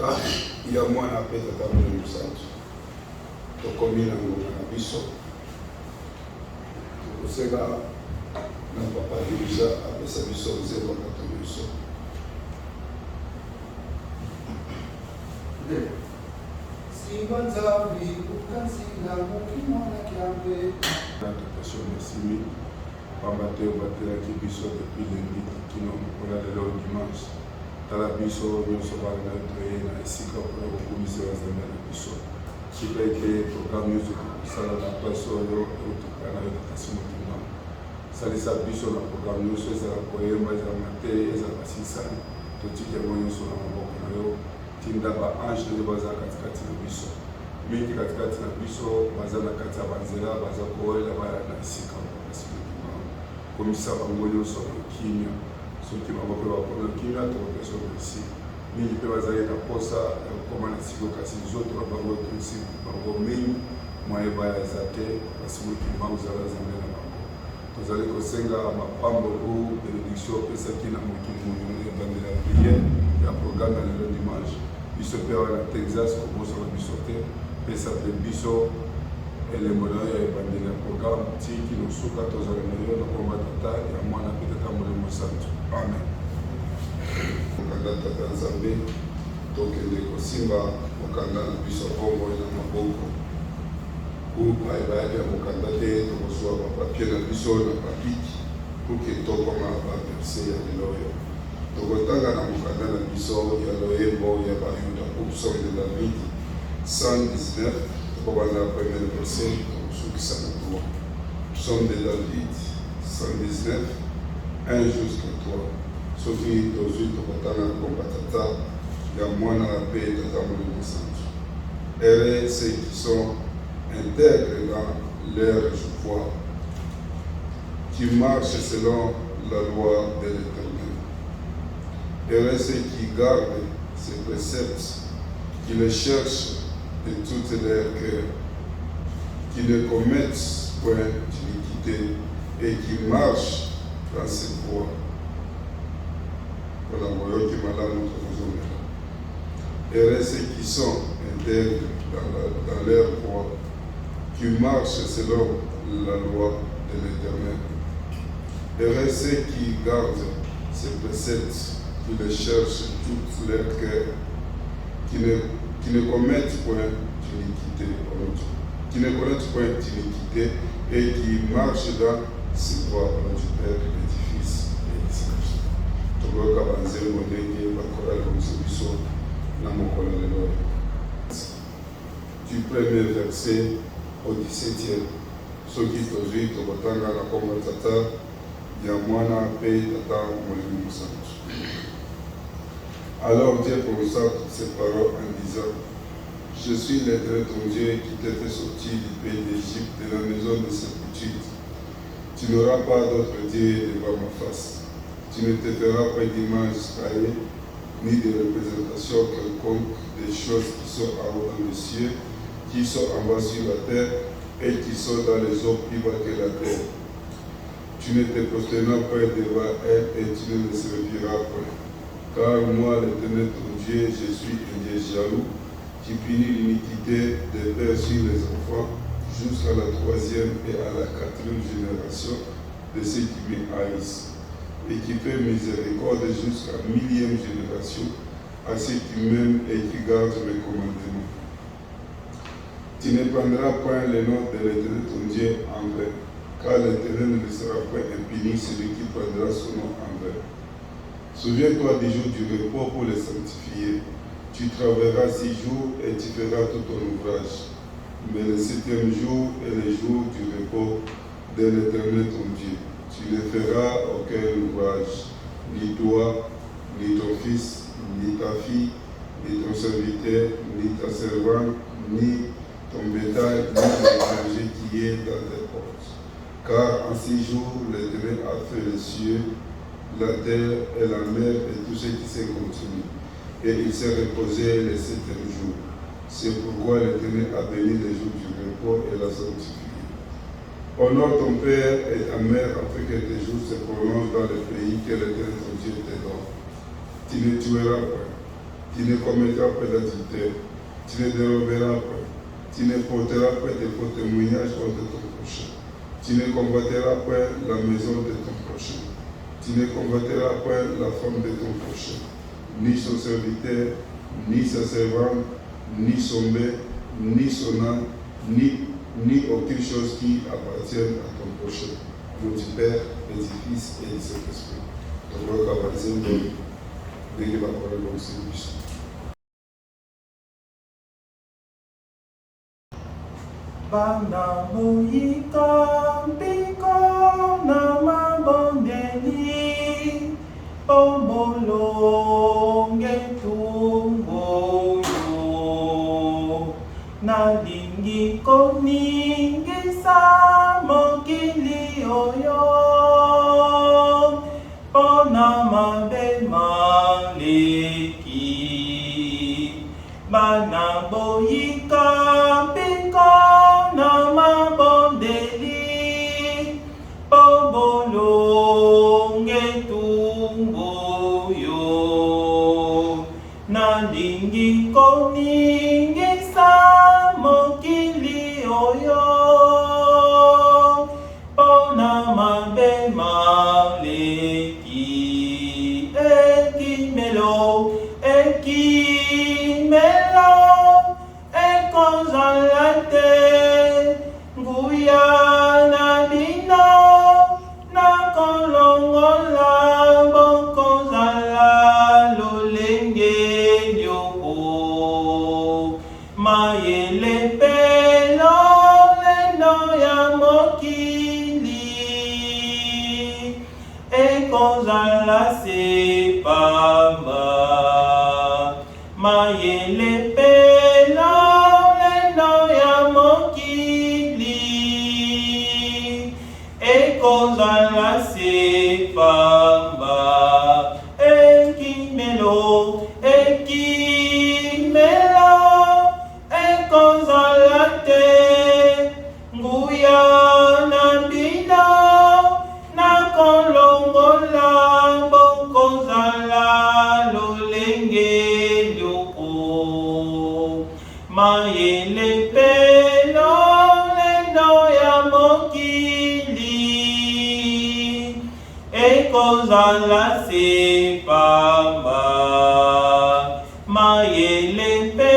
tata ya mwana pe tata Molimo Santu tokomi na ngonga na biso tokoseka na papa Elisa apesa biso nzembo kato biso Simba Nzambi ukazinga mukimona kiambe na topesio mesimi pamba te obatelaki biso depuis lundi kino mpona lelo dimanche tala biso nyonso bana na toye na esika mpona kokumisa bazambe na biso sika ete programe nyonso tokosala na place oyo otoka na yo tatasi motima salisa biso na programe nyonso ezala koyemba ezalaka te ezalaka sinsani totiki yango nyonso na maboko na yo tinda baange nde baza katikati na biso mingi katikati na biso baza na kati ya banzela baza koyela baya na esika mpasi motima komisa bango nyonso na kimia soki bango mpe bapona kimia tokopesa merci mingi mpe bazali na posa ya kokoma na siko kasi nzoto na bango etosi bango mingi mayeba ya eza te kasi motima ozala zambe na bango tozali kosenga mapambo o bénédiction opesaki na mokili monene ebandela priere ya programe ya lelo dimanche biso mpe awa na Texas kobosola biso te pesa mpe biso elembo na yo ya ebandeli ya programe tiki nosuka tozala na yo na komba tata ya mwana mpe tata Molimo Santu amen. Mokanda tata Nzambe tokende kosimba mokanda na biso bongo na maboko bayebaya ya mokanda te tokozwa bapapie na biso na papiki poke tokoma baverse ya lelo oyo tokotanga na mokanda na biso ya loyembo ya bayuda psalme de David 119 tokobanda premier verset tokosukisa na 3 psalme de David 119 1 jusqu'à 3 soki tozwi tokotanga komba tata ya mwana mpe tata Molimo Santu. Heureux ceux qui sont intègres dans leur foi, qui marchent selon la loi de l'Éternel. Heureux ceux qui gardent ses préceptes, qui les cherchent de toute leur cœur, qui ne commettent point d'iniquité et qui marchent dans ses voies. Voilà, voyons qui m'a là notre maison. Heureux ceux qui sont intègres dans leur voie, qui marchent selon la loi de l'Éternel. Heureux ceux qui gardent ses préceptes, qui les cherchent tout leur cœur, qui ne commettent point d'iniquité, qui ne connaissent point d'iniquité et qui marchent dans ses voies au nom du Père et du Fils et du Saint-Esprit. Tokoyoka banzembo ndenge bakola komisa biso na mokolo lelo. Du premier verset au 17e, soki tozwi tokotanga na kombo tata ya mwana mpe tata Molimo Santu. Alors Dieu prononça toutes ces paroles en disant: Je suis l'Éternel ton Dieu qui t'a fait sortir du pays d'Égypte, de la maison de servitude. Tu n'auras pas d'autre Dieu devant ma face. Tu ne te feras pas d'image taillée, ni de représentation quelconque des choses qui sont en haut dans les cieux, qui sont en bas sur la terre et qui sont dans les eaux plus bas que la terre. Tu ne te prosterneras pas devant elles et tu ne les serviras pas. Car moi, l'Éternel ton Dieu, je suis un Dieu jaloux, qui punit l'iniquité des pères sur les enfants jusqu'à la 3e et à la 4e génération de ceux qui me haïssent, et qui fait miséricorde jusqu'à la 1000e génération à ceux qui m'aiment et qui gardent mes commandements. Tu ne prendras point le nom de l'Éternel ton Dieu en vain, car l'Éternel ne sera point impuni celui qui prendra son nom en vain. Souviens-toi du jour du repos pour le sanctifier. Tu travailleras 6 jours et tu feras tout ton ouvrage. Mais le 7e jour est le jour du repos de l'Éternel ton Dieu. Tu ne feras aucun ouvrage, ni toi, ni ton fils, ni ta fille, ni ton serviteur, ni ta servante, ni ton bétail, ni l'étranger qui est dans tes portes. Car en 6 jours, l'Éternel a fait les cieux, la terre et la mer et tout ce qui s'est contenu. Et il s'est reposé le 7e jour. C'est pourquoi l'Éternel a béni les jours du repos et l'a sanctifié. Honore ton père et ta mère afin que tes jours se prolongent dans le pays que l'Éternel ton Dieu te donne. Tu ne tueras pas. Tu ne commettras pas d'adultère. Tu ne déroberas pas. Tu ne porteras pas de faux témoignages contre ton prochain. Tu ne combattras pas la maison de ton prochain. Tu ne combattras pas la femme de ton prochain, ni son serviteur, ni sa servante, ni son bœuf, ni son âne, ni aucune chose qui appartienne à ton prochain. Nom du Père, et du Fils et du Saint-Esprit. Donc, on va passer dès que la parole est aussi. Bana muika biko na mabondeli omolonge tungoyo nalingi koningisa mokili oyo pona mabe maleki bana boyika biko na mabondeli pobolonge tungoyo nalingi koningisa mokili oyo pona mabe maleki ekimelo ekozala te nguya na bino nakolongola bokozala lolenge lioko mayele mpe lolendo ya mokili ekozala se pamba mayele mpe lolendo ya mokili ekozala se pamba ekimelo ekozala te nguya na bino nakolongola bokozala lolenge lioko mayele mpe lolendo ya mokili ekozala se pamba mayele mpe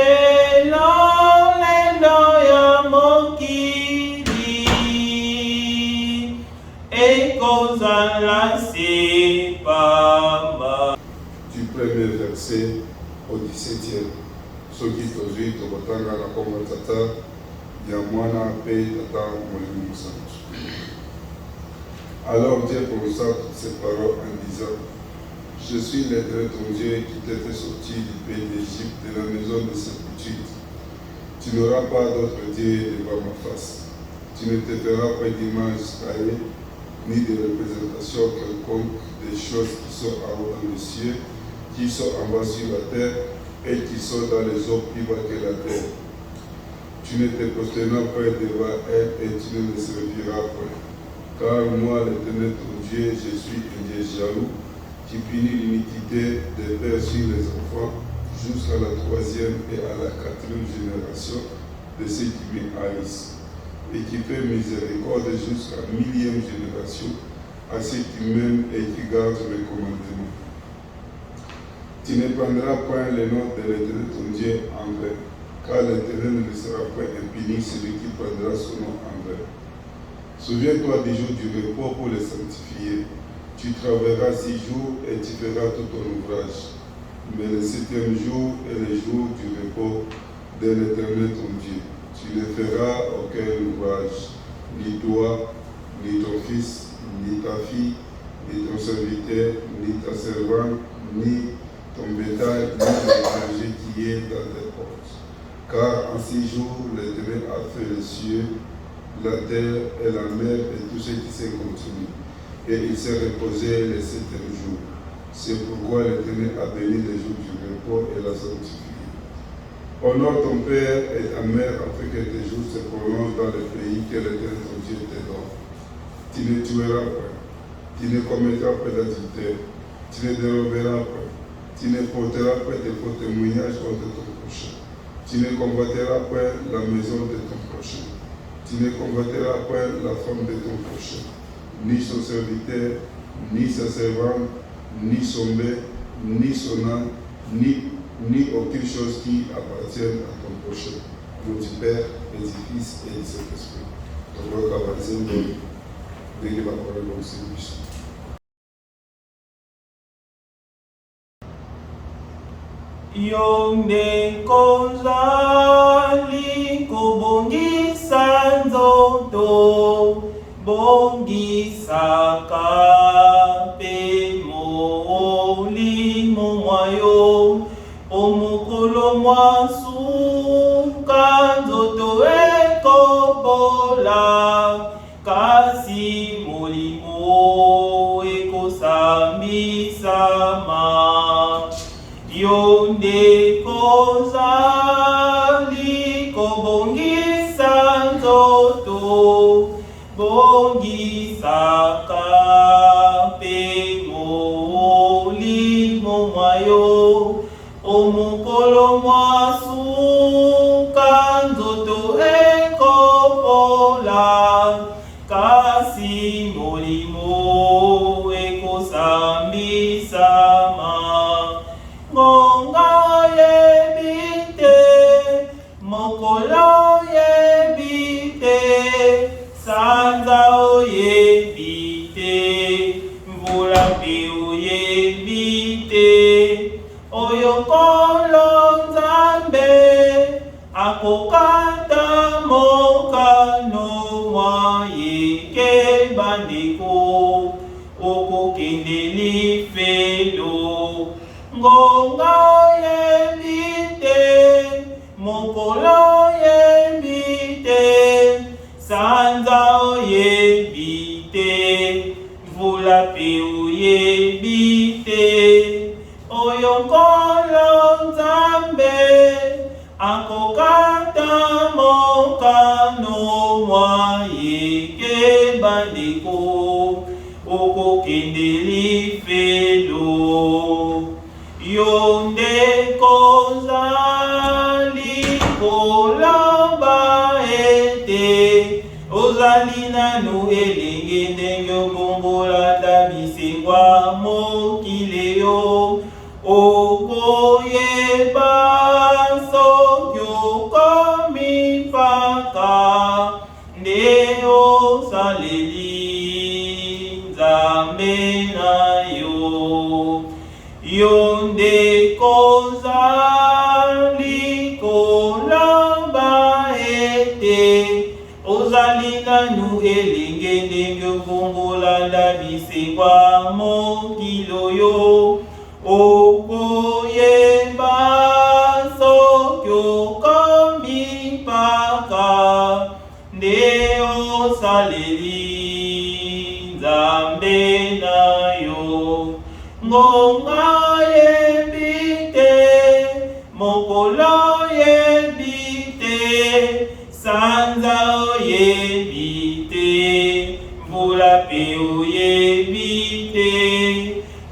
lolendo ya mokili ekozala se pamba. Du premier verset au 17e. Soki tozwi tokotanga na kombo tata ya mwana mpe tata molimo mosantu. Alors Dieu prononça toutes ces paroles en disant: Je suis l'Éternel ton Dieu qui t'a fait sortir du pays d'Égypte, de la maison de servitude. Tu n'auras pas d'autre Dieu devant ma face. Tu ne te feras pas d'image taillée, ni de représentation quelconque des choses qui sont en haut dans les cieux, qui sont en bas sur la terre, et qui sont dans les eaux plus bas que la terre. Tu ne te prosterneras pas devant elle et tu ne les serviras pas. Car moi, l'Éternel ton Dieu, je suis un Dieu jaloux, qui punit l'iniquité des pères sur les enfants, jusqu'à la 3e et à la 4e génération de ceux qui me haïssent, et qui fait miséricorde jusqu'à la 1000e génération à ceux qui m'aiment et qui gardent mes commandements. Tu ne prendras point le nom de l'Éternel ton Dieu en vain, car l'Éternel ne sera pas impuni celui qui prendra son nom en vain. Souviens-toi du jour du repos pour le sanctifier. Tu travailleras 6 jours et tu feras tout ton ouvrage. Mais le 7e jour est le jour du repos de l'Éternel ton Dieu. Tu ne feras aucun ouvrage, ni toi, ni ton fils, ni ta fille, ni ton serviteur, ni ta servante, ni ton bétail, ni l'étranger qui est dans tes portes. Car en 6 jours, l'Éternel a fait les cieux, la terre et la mer et tout ce qui s'est contenu. Et il s'est reposé le 7e jour. C'est pourquoi l'Éternel a béni les jours du repos et l'a sanctifié. Honore ton père et ta mère afin que tes jours se prolongent dans le pays que l'Éternel ton Dieu te donne. Tu ne tueras pas, tu ne commettras pas d'adultère, tu ne déroberas pas, Tu ne porteras pas de faux témoignages contre ton prochain. Tu ne convoiteras pas la maison de ton prochain. Tu ne convoiteras pas la femme de ton prochain, ni son serviteur, ni sa servante, ni son bœuf, ni son âne, ni aucune chose qui appartienne à ton prochain. Nom du Père, et du Fils et du Saint-Esprit. Donc, on va baptiser dès que la parole de Dieu. Yonde kozali kubongisa nzoto, bongisaka pe molimo mwayo, omukolo mwasuka nzoto ekobola, kasi molimo ekosambisama. Yonde kozali kobongisa nzoto, bongisaka pe molimo mwayo, omukolo mwasuka nzoto ekopola, kasi molimo ekosambisama. Ngonga yebite, mokolo yebite, sanza oyebite, mvula mpe oyebite, oyokolo Nzambe akokata mokano mwa yeke bandeko, okokende lifelo. Ngonga yebite, mokolo yebite, sanza oyebite, mvula pe oyebite, oyokolo Nzambe akokata mokano mwa yeke bandeko, okokende lifelo. Yonde kozali koloba ete, ozali nanu elenge ndenge obongolata bisengwa mokili yo, okoyeba soki okomi mpaka nde osaleli Nzambe na yo. Yonde kozali koloba ete, ozali nanu elenge ndenge obongolanda bisengwa mokili yo, okoyeba soki okomi mpaka nde osaleli Nzambe na yo. Ngonga yebite, mokolo yebite, sanza oyebite, mvula pe oyebite,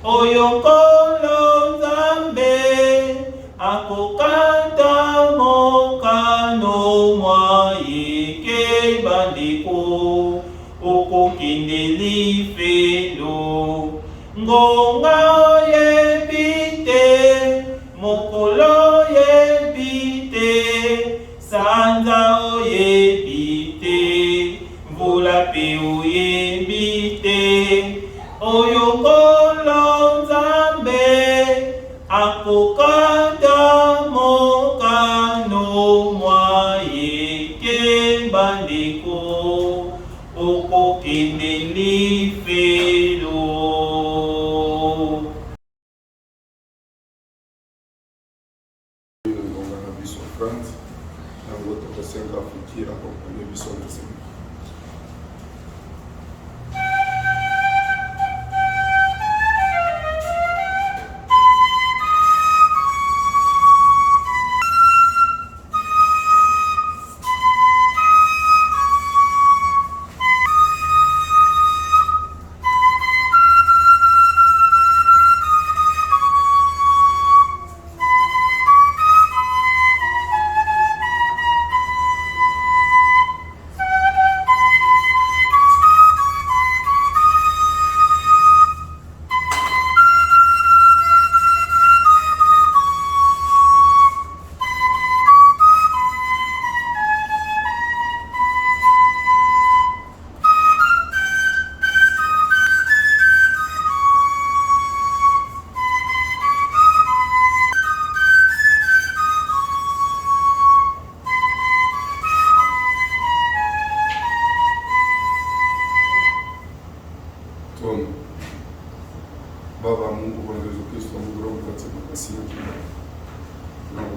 oyokolo Nzambe akokata mokano mwa yeke bandeko, okokende lifelo. Ngonga yebite, mokolo yebite, sanza oyebite, mvula pe oyebite, oyokolo Nzambe akokata mokano mwa yeke bandeko, okokende lifelo. Dans votre prochain graphique, accompagné du son de Seigneur.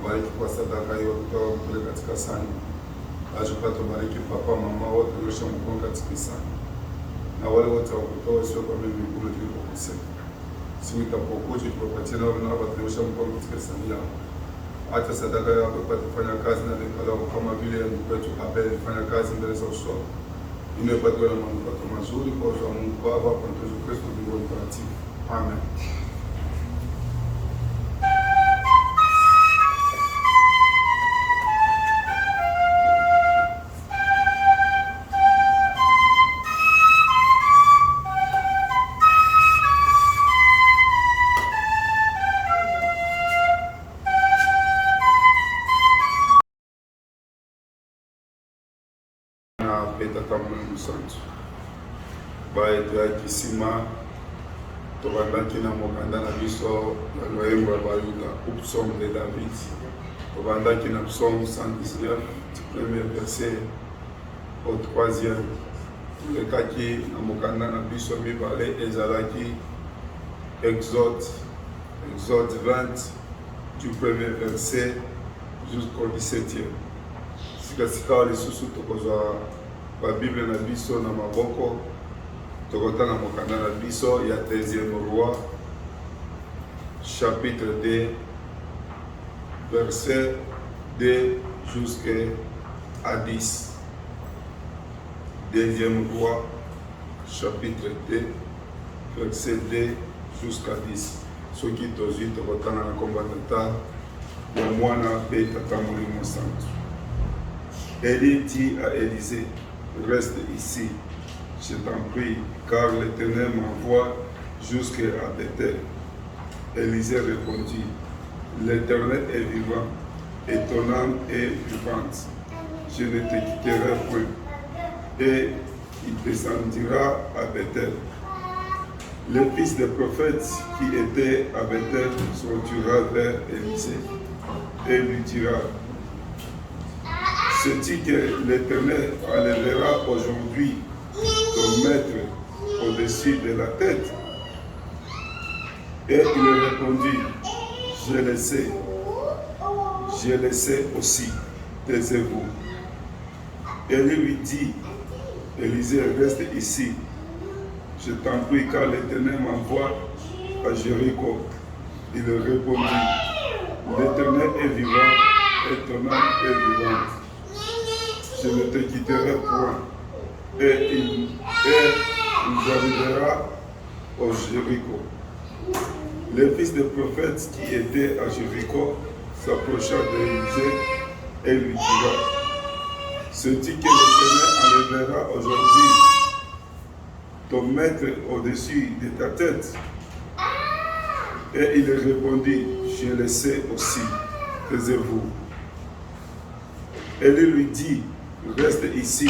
tubariki kwa sadaka hiyo kutoka kule katika sani. Achuka tubariki papa, mama wote waliosha mkono katika sani. Na wale wote wa kutoa sio kwa mimi kule tulikokosea. Siku itapokuja tupatie nao na watu waliosha mkono katika sani yao. Acha sadaka yako ipate kufanya kazi na neno kama vile kwetu Abel fanya kazi mbele za uso. Inapatiwa na manukato mazuri kwa uso wa Mungu Baba kwa Yesu Kristo Mungu mtakatifu. Amen. Tata Mungu Santo baye tuyakisima tobandaki na mokanda na biso na loyembo ya bayuda psaume de David tobandaki na psaume 119 du premier verset au 3e tulekaki na mokanda na biso mibale ezalaki Exode 20 du premier verset jusqu'au 17e. Sikasika lisusu tokozwa ba Bible na biso na maboko tokotana mokanda na biso ya 2e roi chapitre 2 verset 2 jusqu'à 10. 2e roi chapitre 2 verset 2 jusqu'à 10. Soki tozwi tokotana na komba tata ya mwana pe tata Molimo Santo. Élie dit à Élisée, reste ici, je t'en prie, car l'Éternel m'envoie jusqu'à Bethel. Élisée répondit, l'Éternel est vivant, et ton âme est vivante. Je ne te quitterai point. Et il descendira à Bethel. Le fils des prophètes qui était à Bethel se retournera vers Élisée et lui dira, sais-tu que l'Éternel enlèvera aujourd'hui ton maître au-dessus de la tête? Et il répondit, je le sais aussi, taisez-vous. Et il lui dit, Élisée, reste ici, je t'en prie, car l'Éternel m'envoie à Jéricho. Il répondit, l'Éternel est vivant et ton âme est vivante. Je ne te quitterai point. Et il arrivera au Jéricho. Le fils des prophètes qui était à Jéricho s'approcha d'Élisée et lui dira, sais-tu que l'Éternel enlèvera aujourd'hui ton maître au-dessus de ta tête? Et il répondit, je le sais aussi, taisez-vous. Et il lui dit, reste ici,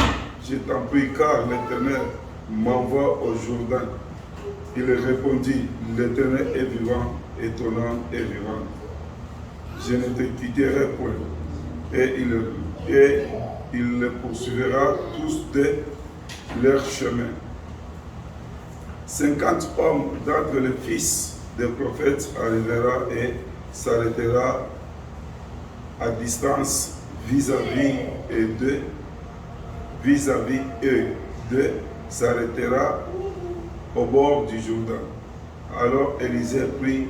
je t'en prie, car l'Éternel m'envoie au Jourdain. Il répondit, l'Éternel est vivant et ton âme est vivante. Je ne te quitterai point. Et il les poursuivra tous de leur chemin. 50 hommes d'entre les fils des prophètes arrivera et s'arrêtera à distance vis-à-vis eux deux s'arrêtera au bord du Jourdain. Alors Élisée prit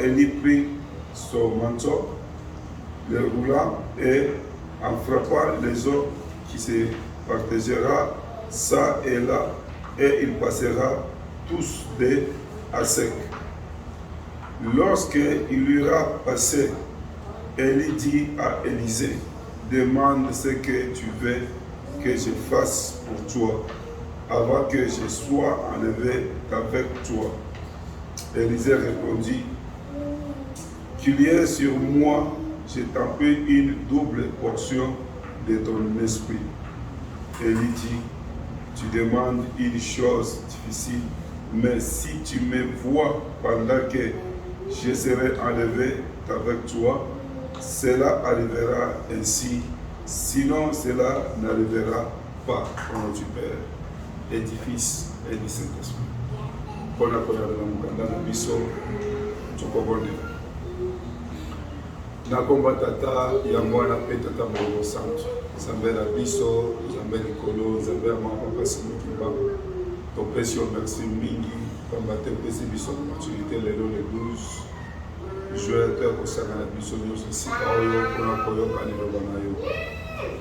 Élie prit son manteau, le roula et en frappant les eaux qui se partagera ça et là, et il passera tous deux à sec. Lorsqu'il aura passé, Élie dit à Élisée, demande ce que tu veux que je fasse pour toi, avant que je sois enlevé avec toi. Élisée répondit, qu'il y ait sur moi, je t'en prie, une double portion de ton esprit. Élie dit, tu demandes une chose difficile, mais si tu me vois pendant que je serai enlevé avec toi, cela arrivera ainsi, sinon cela n'arrivera pas. Au nom du Père et du Fils et du Saint-Esprit. Pona pona na mukanda na biso tokobonela. Nakomba tata ya mwana pe tata Molimo Santo. Nzambe na biso, Nzambe likolo, Nzambe ya mama pasi mokimba. Topesi yo merci mingi, pamba te pesi biso maturité lelo le 12 juin te kosanga na biso nyonso esika oyo mpona koyoka liloba na yo.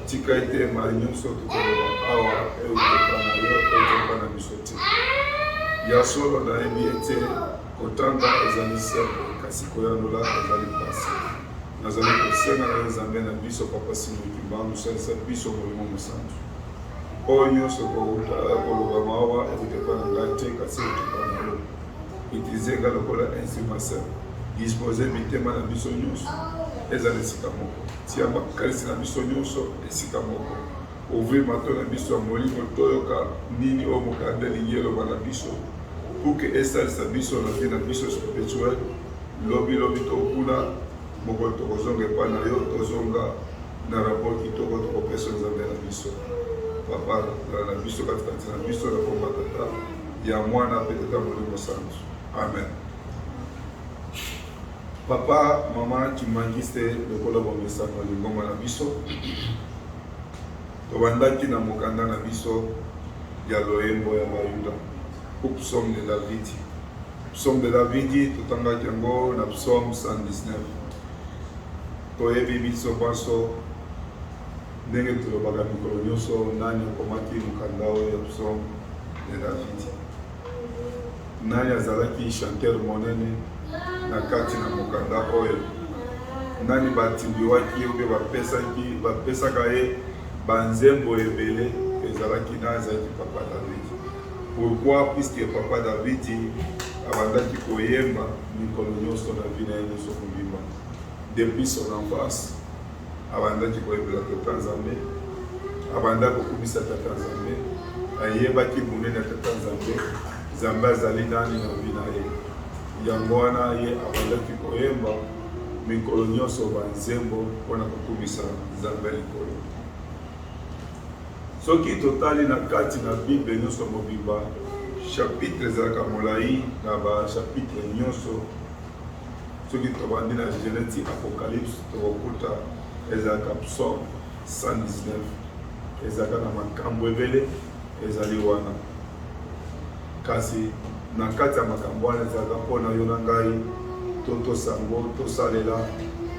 Tika ete ma nyonso tokoloba awa eutepa na yo eutepa na biso te. Ya solo nayebi ete kotanga ezali semble kasi koyandola ezali pasi. Nazali kosenga na Nzambe na biso papa simokimba mosalisa biso Molimo Mosantu. Oyo nyonso koloba mawa eutepa na ngai te kasi eutepa na yo. Itizenga lokola instrument dispose mitema na biso nyonso ezali esika moko. Tia makalisi na biso nyonso esika moko. Ouvrir mato na biso ya molimo toyoka nini oyo mokanda lingi eloba na biso pour que esalisa biso na vie na biso spirituel. Lobi tokuna moko tokozonga epai na yo tozonga na rapport kitoko tokopesa Nzambe na biso. Papa na biso katikati na biso na komba tata ya mwana pe tata Molimo Santo. Amen. Papa, maman, kimangiste lokola bomesa na lingoma na biso. Tobandaki na mokanda na biso ya loyembo ya Bayuda. Psaume de David. Psaume de David totangaki yango na Psaume 119. Toyebi biso baso ndenge tolobaka mikolo nyonso nani akomaki mokanda oyo ya Psaume de David. Nani azalaki chanteur monene na kati na mokanda oyo. Nani batimbiwaki obe bapesaka ye banzembo ebele ezalaki na azalaki papa David. Pourquoi? Puisque papa David abandaki koyemba mikolo nyonso na vie na ye nyonso mobimba. Depuis son enfance abandaki koyembela tata Nzambe, abandaki kokumisa tata Nzambe, ayebaki monene ya tata Nzambe, Nzambe azali nani na vie na ye. Yango wana ye abandaki koyemba mikolo nyonso banzembo mpona kokumisa Nzambe likolo. Soki totali na kati na Bible nyonso mobimba, chapitre ezalaka molai na bachapitre nyonso. Soki tobandi na Genèse Apocalypse tokokuta ezalaka Psaume 119. Ezalaka na makambo ebele ezali wana. Kasi na kati ya makambo wana ezalaka mpona yo na ngai tosango tosalela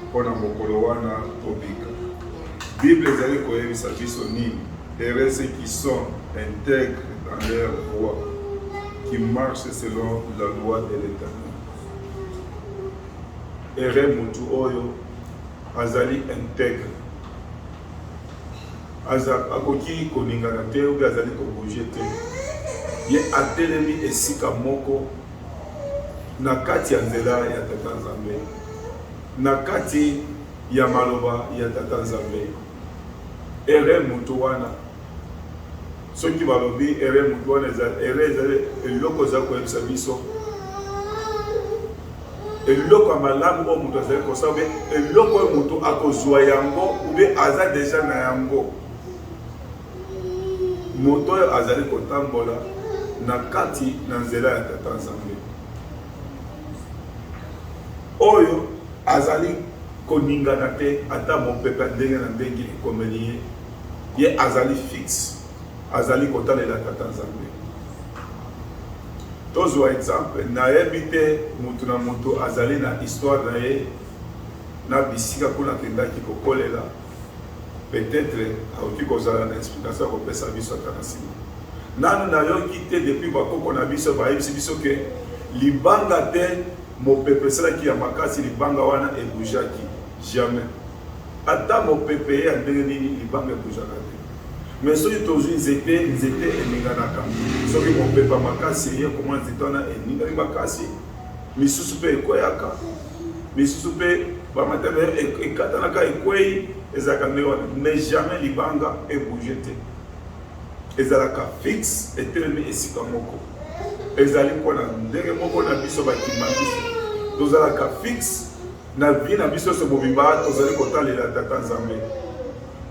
mpona mokolo wana tobika. Bible ezali koyebisa biso nini? Heureux ceux qui sont intègres dans leur voie, qui marchent selon la loi de l'Éternel. Heureux mutu oyo azali intègre. Akoki koningana te ou azali kobouger te. Ye atelemi esika moko na kati ya nzela ya tata Nzambe, na kati ya maloba ya tata Nzambe. Heureux mutu wana soki balobi heureux mutu wana ezali eloko za koyebisa biso eloko ya malamu oyo mutu azali kosala ube eloko oyo mutu akozwa yango ube aza deja na yango. Moto oyo azali kotambola na kati na nzela ya tata Nzambe oyo azali koningana te ata mopepe ndenge na ndenge ekomeli ye. Ye azali fixe, azali kotalela tata Nzambe. Tozwa exemple nayebi te mutu na mutu azali na histoire na ye na bisika kuna kendaki kokolela. Peut-être aoki kozala na explication kopesa biso ata na nsima. Nanu nayoki te depuis bakoko na biso bayebisi biso ke libanga te mopepe esalaki ya makasi libanga wana ebujaki jamais. Ata mopepe ya ndenge nini libanga ebujaka te. Mais soki tozwi nzete eninganaka. Soki mopepe makasi ye koma nzete wana eningani makasi misusu mpe ekweyaka. Misusu mpe bamateme ekatanaka ekwei ezalaka ndenge wana. Mais jamais libanga ebouge te. Ezalaka fixe etelemi esika moko. Ezali mpona ndenge moko na biso bakima biso. Tozalaka fixe na vie na biso so mobimba tozali kotalela tata Nzambe.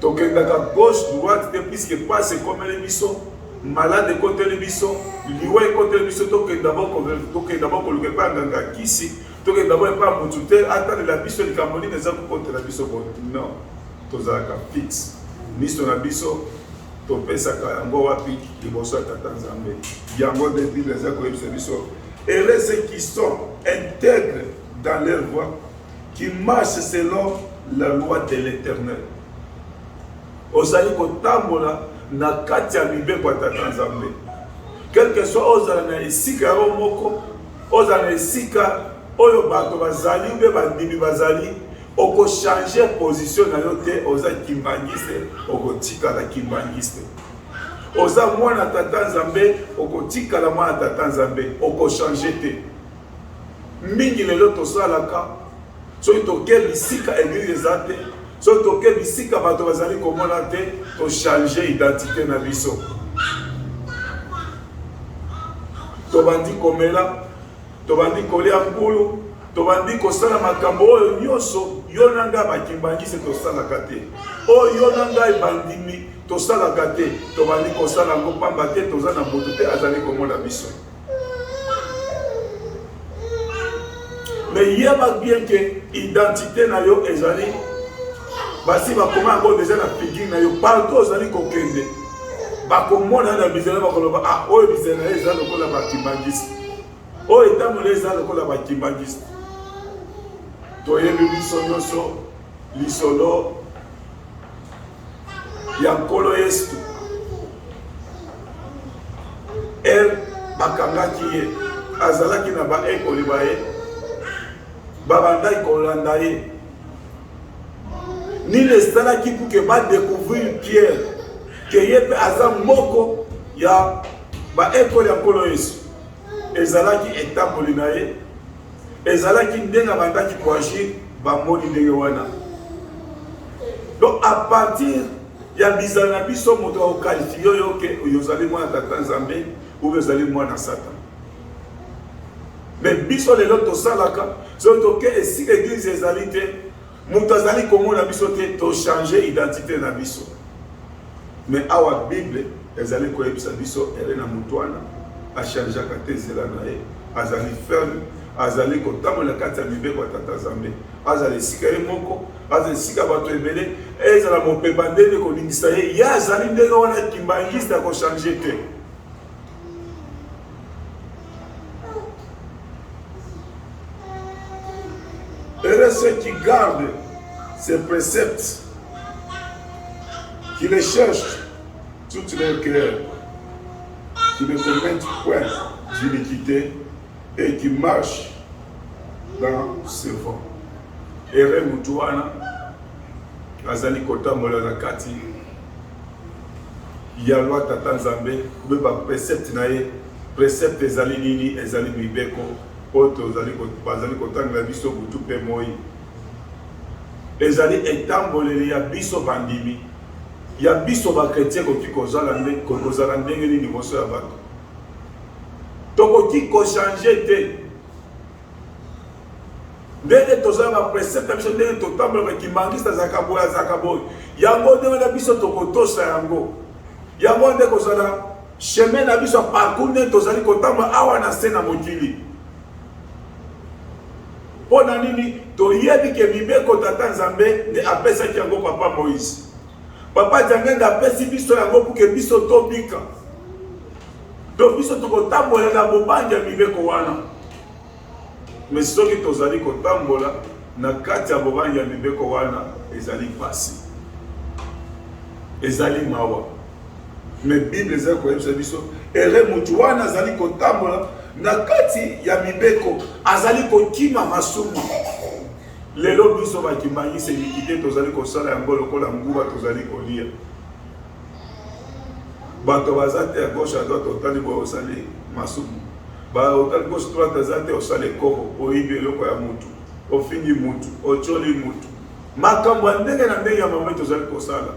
Tokendaka gauche droite te puisque passe komele biso, malade kotele biso, liwa ekote biso tokende d'abord koluka nganga kisi tokende d'abord pas mutute atalela biso likambo nini eza kokotela biso non tozalaka fixe miso na biso topesaka yango wapi liboso ya tata Nzambe yango de Bible eza koyebisa biso et ceux qui sont intègres dans leur voie qui marchent selon la loi de l'Éternel ozali kotambola na kati ya mibeko ya tata Nzambe quel que soit ozala na esika yango moko ozala na esika oyo bato bazali ube bandimi bazali okochange position na yo te oza kimbangiste okotikala kimbangiste oza mwana tata Nzambe okotikala mwana tata Nzambe okochange te mingi lelo tosalaka soki toke bisika église eza te soki toke bisika bato bazali komona te tochange identité na biso tobandi komela tobandi kolia mbulu tobandi kosala makambo oyo nyonso yo na ngai bakimbangisi tosalaka te oyo yo na ngai bandimi tosalaka te tobandi kosala yango pamba te toza na moto te azali komona biso mais yeba bien que identité na yo ezali basi bakoma yango deja na figure na yo partout ozali kokende bakomona na bizela bakoloba ah oyo bizela eza lokola bakimbangisi oyo etambola eza lokola bakimbangisi toyebi biso nyonso lisolo ya nkolo Yesu bakangaki ye azalaki na baekoli baye babandaki kolanda ye nini esalaki pour ke badécouvrir Pierre ke ye mpe aza moko ya baekoli ya nkolo Yesu ezalaki etamboli na ye ezalaki ndenge abandaki koagir bamoni ndenge wana donc à partir ya bizala na biso moto akokalifie oyo ke oyo ozali mwana tata Nzambe oyo ozali mwana Satan mais biso lelo tosalaka soki toke esika église ezali te moto azali komona biso te tochange identité na biso mais awa Bible ezali koyebisa biso ere na moto wana achangeaka te nzela na ye azali ferme azali kotambola kati ya mibeko ya tata Nzambe azali esika ye moko azali esika bato ebele ezala mopemba ndenge kolingisa ye ye azali ndenge wana kimbangisi akochange te et ceux qui gardent ces préceptes qui les cherchent toute leur cœur qui ne commettent point d'iniquité et qui marchent dans ce vent. Ere mutu wana azali kotambola na kati ya loi tata Nzambe be ba précepte na ye précepte ezali nini ezali mibeko oto bazali kotanga biso butu pe moi ezali etamboleli ya biso bandimi ya biso ba chrétien koki kozala ndenge nini liboso ya bato tokoki kochange te ndenge tozala baprecepte biso ndenge totambolaka kimbangisi azalaka boye yango ndenge na biso tokotosa yango nde kozala chemin na biso parcours ndenge tozali kotambola awa na se na mokili mpo na nini toyebi ke mibeko tata Nzambe nde apesaki yango papa Moïse papa Nzambe nde apesi biso yango pour ke biso tobika donc biso tokotambola na bobangi ya mibeko wana mais soki tozali kotambola na kati ya bobangi ya mibeko wana ezali pasi ezali mawa mais Bible eza koyebisa biso ere mutu wana azali kotambola na kati ya mibeko azali kokima masumu lelo biso bakimbangisi likite tozali kosala yango lokola nguba tozali kolia bato baza te à gauche à droite otali boye osali masumu otali gauche droite aza te osala ekoko oyibi eloko ya mutu ofingi mutu otyoli mutu makambo ya ndenge na ndenge ya mama tozali kosala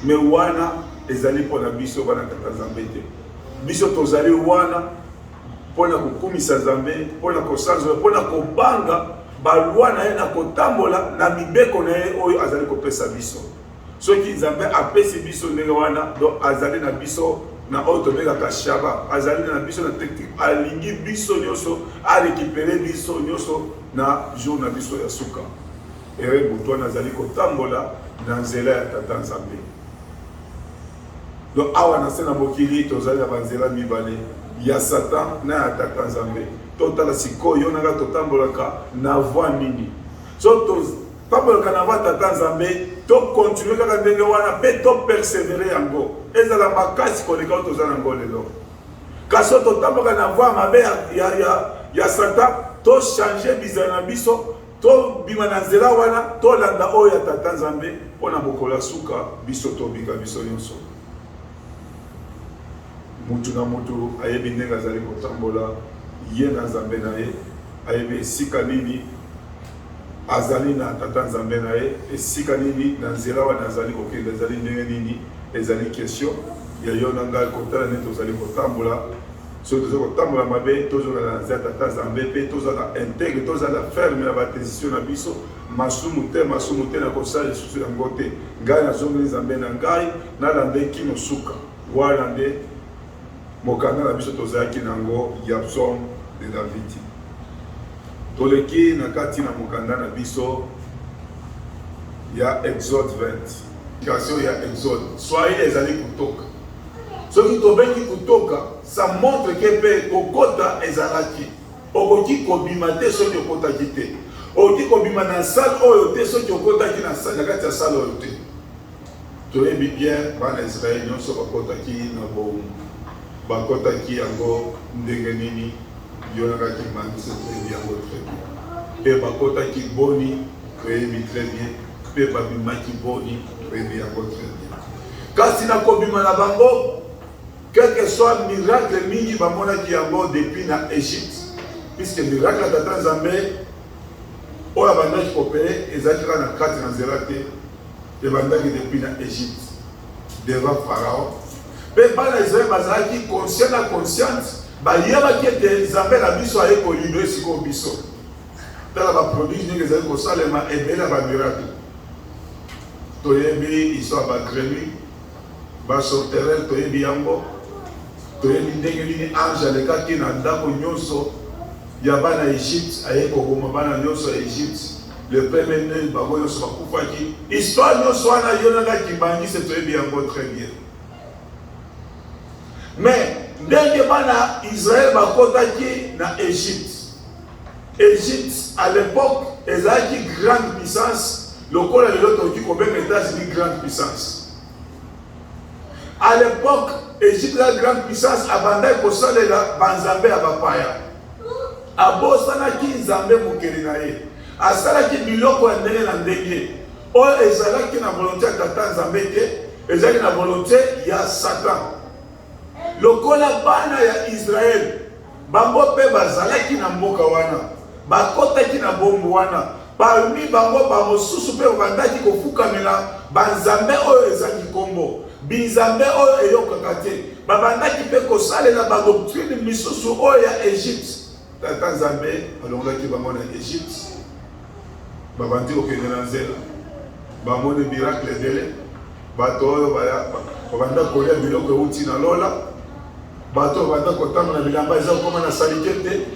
me wana ezali mpona biso bana tata Nzambe te biso tozali wana mpona kokumisa Nzambe mpona kosanzola mpona kobanga balwa na ye na kotambola na mibeko na ye oyo azali kopesa biso soki Nzambe apesi biso ndenge wana donc azali na biso na oyo tobengaka shaba azali na biso na technique alingi biso nyonso arécupéré biso nyonso na jour na biso ya suka ere butu wana azali kotambola na nzela ya tata nzambe. Donc awa na se na mokili tozali na banzela mibale ya Satan na ya tata nzambe. Totala sikoyo nanga totambolaka na voie nini. So tambolaka na voie tata nzambe to continuer kaka ndenge wana pe to persévérer yango. Ezala makasi koleka tozala nango lelo. Kaso totambolaka na voie mabe ya Satan to changer bizana biso to bima na nzela wana to landa oyo ya tata nzambe pona bokola suka biso to bika biso nyonso. Mutu na mutu ayebi ndenge azali kotambola ye na nzambe na ye ayebi esika nini azali na tata nzambe na ye esika nini na nzela wana azali kokende ezali ndenge nini ezali question ya yo na ngai kotala nini tozali kotambola so tozali kotambola mabe tozala na nzela tata nzambe mpe tozala intègre tozala ferme na badécision na biso masumu te na kosala lisusu yango te ngai nazongeli nzambe na ngai nalanda kino suka wana nde mokanda na biso tozalaki nango ya psaume de David. Toleki na kati na mokanda na biso ya Exode 20. Kasio ya Exode. Swahili ezali kutoka. Soki tobengi kutoka, ça montre que pe kokota ezalaki. Okoki kobima te soki okotaki te. Okoki kobima na salle oyo te soki okotaki na kati ya salle oyo te. Toyebi bien bana Israël nyonso bakotaki na bomu. Bakotaki yango ndenge nini yonakaki mandise toyebi yango très bien. Pe bakotaki boni toyebi très bien. Pe babimaki boni toyebi yango très bien. Kasi na kobima na bango quel que soit miracle mingi bamonaki yango depuis na Égypte. Puisque miracle tata nzambe oyo abandaki kopere ezalaki kaka na kati na nzela te ebandaki depuis na Égypte devant Pharaon. Mais bana Israël bazalaki conscient na conscience bayebaki ete nzambe na biso aye kolibere sikoyo biso tala baprodige ndenge ezali kosalema ebele ya bamiracle toyebi histoire bagrenu basorterel toyebi yango toyebi ndenge nini ange alekaki na ndako nyonso ya bana Égypte aye koboma bana nyonso ya Égypte le premier né bango nyonso bakufaki histoire nyonso wana yonangaki bangise toyebi yango très bien. Mais ndenge bana Israël bakotaki na Égypte. Égypte à l'époque ezalaki grande puissance lokola lelo toki kobenga États-Unis grande puissance. À l'époque Égypte la grande puissance abandaki kosalela banzambe ya bapaya. Abosanaki nzambe mokeli na ye. Asalaki biloko ya ndenge na ndenge. Oyo ezalaki na volonté ya tata nzambe te, ezalaki na volonté ya Satan. Lokola bana ya Israël bango pe bazalaki na mboka wana bakotaki na bombo wana parmi bango bamosusu pe bandaki kofukamela banzambe oyo ezaki kombo binzambe oyo eyokaka te babandaki pe kosalela badoctrine misusu oyo ya Égypte. Tata nzambe alongaki bango na Égypte babandi kokende na nzela bamoni miracle ebele bato oyo babanda kolia biloko euti na lola bato banda kotanga na bilamba eza koma na salite te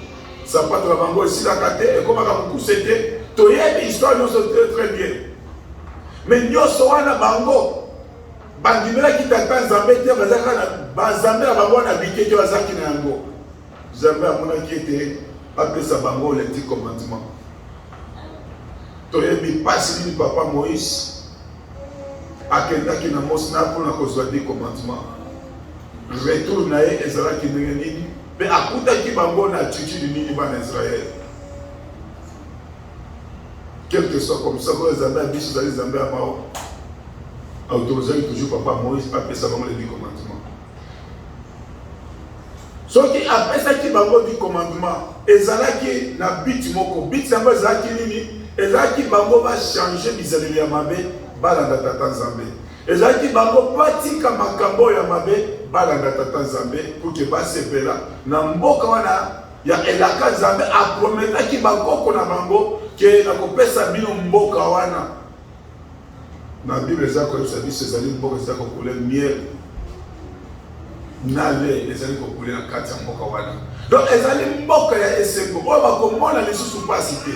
sapato na bango esilaka te ekomaka mokuse te toyebi histoire nyonso très bien. Mais nyonso wana bango bandimelaki tata nzambe te bazalaka na banzambe na bango na bikeke bazalaki na yango nzambe amonaki ete apesa bango le 10 commandements. Toyebi pasi nini papa Moïse akendaki na Mosna mpona kozwa 10 commandements. Retour na ye ezalaki ndenge nini mpe akutaki bango na attitude nini bana Israël. Quel que soit comme ça koyo nzambe ya biso ezali nzambe ya mao autorisaki toujours papa Moïse apesa bango les 10 commandements. Soki apesaki bango 10 commandements ezalaki na but moko but yango ezalaki nini ezalaki bango bachanger bizaleli ya mabe balanda tata nzambe ezalaki bango batika makambo ya mabe balanda tata nzambe pour que basepela na mboka wana ya elaka nzambe aprometaki bakoko na bango ke nakopesa bino mboka wana na Bible eza koyebisa biso ezali mboka eza kokole miel nale ezali kokule na kati ya mboka wana. Donc ezali mboka ya esengo oyo bakomona lisusu pasi te.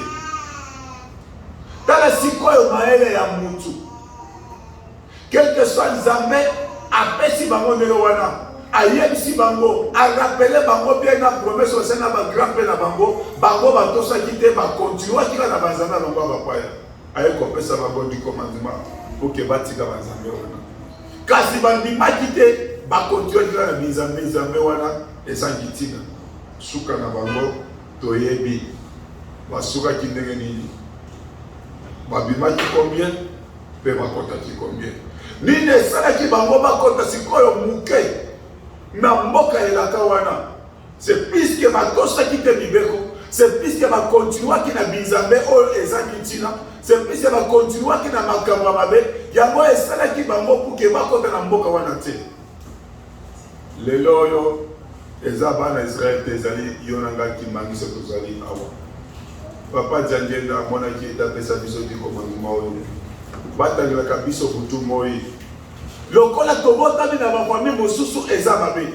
Tala sikoyo maele ya mutu. Quelque soit Nzambe apesi bango ndenge wana. Ayebisi bango, a rappelé bango bien na promesse au sein na ba grand père na bango batosa kite ba continuer kika na banzamba bango bapaya. Aye kopesa bango du commandement pour que batika banzambe wana. Kasi bandima kite ba continuer kika na nzambe wana esangitina. Suka na bango toyebi. Basuka kindenge nini? Babima ki combien? Pe bakota ki combien? Nini esala ki bango bakota sikoyo muke? Na mboka elaka wana. C'est puisque batosa ki te bibeko, c'est puisque ba continuer ki na binzambe o esangitina, c'est puisque ba continuer ki na makambo mabe, yango esala ki bango pour que bakota na mboka wana te. Lelo yo eza bana Israël tezali yonanga ki mangisa tozali awa. Papa Djangenda mona ki etapesa biso di commandement oyo. Batangela ka biso butu moi. Lokola tobota bina ba famille mosusu eza mabe.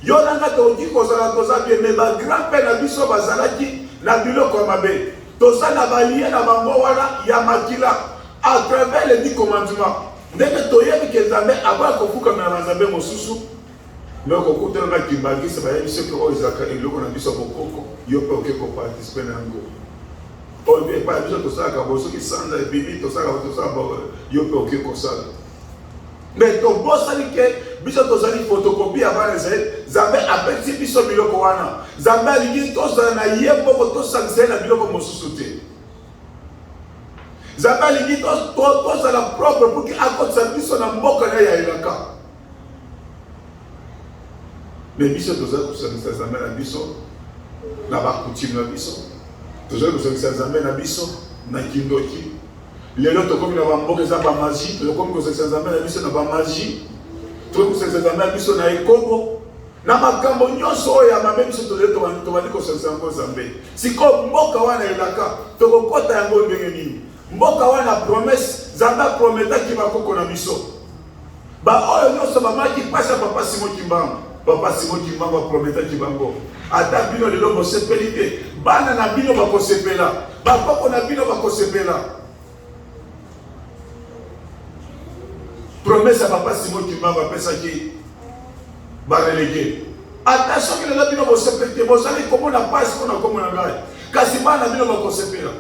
Yonanga toki kozala toza bien mais ba grand père na biso bazalaki na biloko mabe. Toza na balie na bango wana ya makila à travers les 10 commandements. Ndenge toyebi ke Nzambe aba kofuka na Nzambe mosusu. Loko kutana kimbangisa ba yebiso ko ozaka eloko na biso bokoko. Yo pe oke ko participer na ngo. Obe pa biso tosaka boso ki sanda e bibi tosaka tosaka yo pe oke ko sala. Mais to bosali ke biso tozali photocopie avant les Nzambe apeti biso biloko wana. Nzambe alingi tosala na yembo ko tosangisa na biloko mosusu te. Nzambe alingi tosala propre pour que akotsa biso na mboka na ya elaka. Mais biso tozali kosangisa Nzambe na biso na bakutime na biso. Tozali kosangisa Nzambe na biso na kindoki. Lelo tokomi na bamboka eza ba magie, tokomi kosangisa Nzambe na biso na ba magie. Tokomi kosangisa Nzambe na biso na ekobo. Na makambo nyonso oyo ya mabe biso tobandi kosangisa yango Nzambe. Siko mboka wana elaka tokokota yango ndenge nini? Mboka wana promesse Nzambe prometaki bakoko na biso. Ba oyo nyonso bamaki pasa papa Simon Kimbangu. Papa Simon Kimbangu prometaki bango. Ata bino lelo bosepeli te. Bana na bino bakosepela. Bakoko na bino bakosepela. Promesse à papa Simon Kimbangu apesaki barelégué. Attention que le bino bosepeli, bozali komona passe kona komona ngai. Kasi bana bino bakosepela.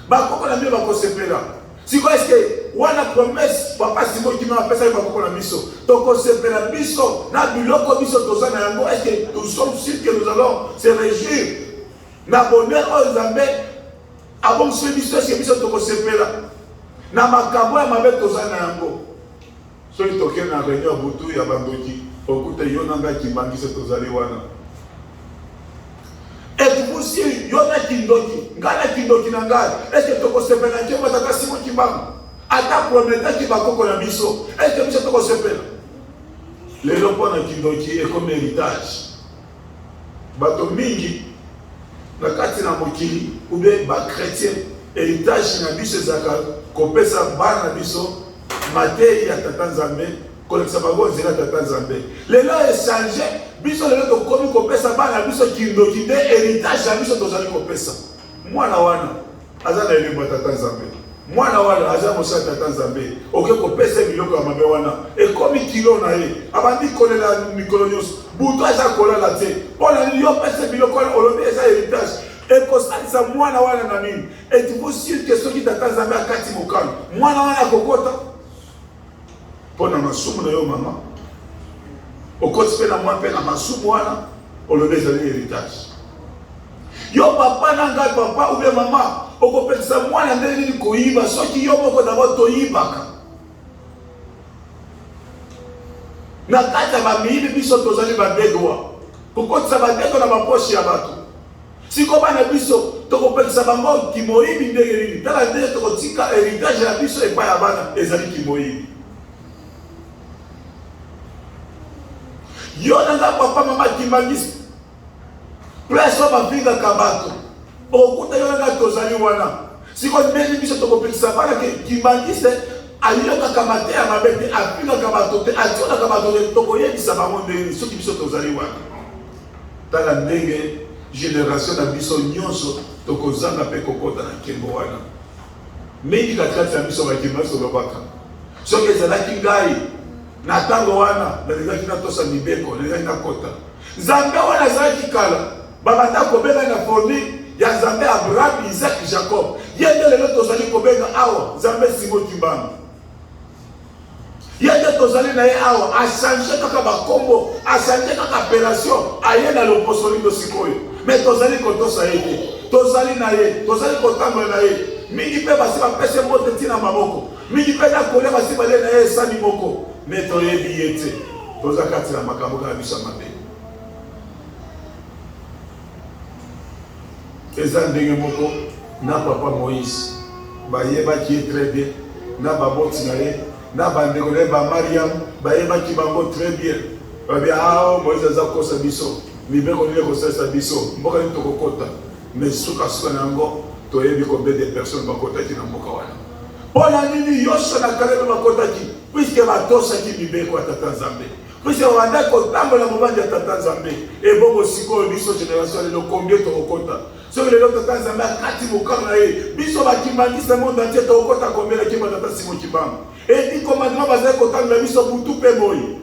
Bakoko na bino bakosepela. Siko est-ce que wana promesse papa Simon Kimbangu apesaki bakoko na biso. Tokosepela biso na biloko biso tozana yango. Est-ce que nous sommes sûrs que nous allons se réjouir na bonheur aux Nzambe avant ce biso est-ce que biso tokosepela na makambo ya mabe tozana yango. Soki toke na réunion butu ya bandoki okuta yonanga kimbangisa tozali wana. Êtes-vous sûr yona kindoki ngana kindoki na ngai est-ce que tokosepela ke mataka Simon Kimbangu ata prometaki bakoko na biso est-ce que biso tokosepela lelo pona kindoki comme héritage bato mingi na kati na mokili ou bien ba chrétien héritage na biso ezaka kopesa bana na biso materi ya tata Nzambe kolekisa bango nzela tata Nzambe lelo échange biso lelo tokomi kopesa bana biso kindoki nde héritage ya biso tozali kopesa mwana wana aza na elembo ya tata Nzambe mwana wana aza mosala tata Nzambe oke kopesa biloko ya mabe wana ekomi kilo na ye abandi kolela mikolo nyonso butu aza kolala te mpona nini yo pesa biloko wana olobi eza héritage ekosalisa mwana wana na nini etivo sûr que soki tata Nzambe akati mokano mwana wana akokota pona masumu na yo mama okoti pe na mwa pe na masumu wana olobi ezali héritage yo papa na ngai papa ou bien mama okopekisa mwana ndenge nini koyiba soki yo moko d'abord toyibaka na kati ya bamiyibi biso tozali badegwa kokotisa badegwa na baposhi ya bato siko bana biso tokopekisa bango kimoyibi ndenge nini tala ndenge tokotika héritage ya biso epai ya bana ezali kimoyibi. Yo nanga papa mama kimbangisi preso bavinga kabato okuta yo nanga tozali wana siko ndenge biso tokopekisa bana ke kimbangisi ayokaka mateya mabe te apingaka bato te ationaka bato te tokoyebisa bango ndenge soki biso tozali wana tala ndenge génération na biso nyonso tokozanga mpe kokota na nkembo wana mingi katikati ya biso bakima biso lobaka soki ezalaki ngai na ntango wana nalingaki natosa mibeko nalingaki nakota nzambe wana azalaki kala babanda kobenga na fourni ya nzambe Abraham, Isaac, Jacob. Yende lelo tozali kobenga awa nzambe Simon Kimbangu. Yende tozali na ye awa a changer kaka bakombo, a changer kaka appellation, aye na loposoli do sikoyo. Mais tozali kotosa yete, tozali na ye, tozali kotambola na ye. Mingi pe basi bapese mbote tina maboko. Mingi pe na kole basi bale na ye sani moko. Mais toyebi yete, tozakati na makambo na biso mabe. Eza ndenge moko na papa Moïse bayebaki ye très bien na baboti na ye na bandeko na ye ba Mariam bayebaki bango très bien babi Moïse aza kosa biso mibeko nile kosalisa biso mboka nini tokokota mais suka nango toyebi combien de personnes bakotaki na mboka wana mpona nini Yosua na Kalebe bakotaki puisque batosaki mibeko ya tata Nzambe puisque banda kotambola mobandi ya tata Nzambe ebongo sikoyo biso génération lelo combien tokokota soki lelo tata Nzambe akati mokano na ye biso bakimangisa monde entier tokokota combien nakima tata Simon Kimbangu edi commandement bazali kotambola biso butu mpe moi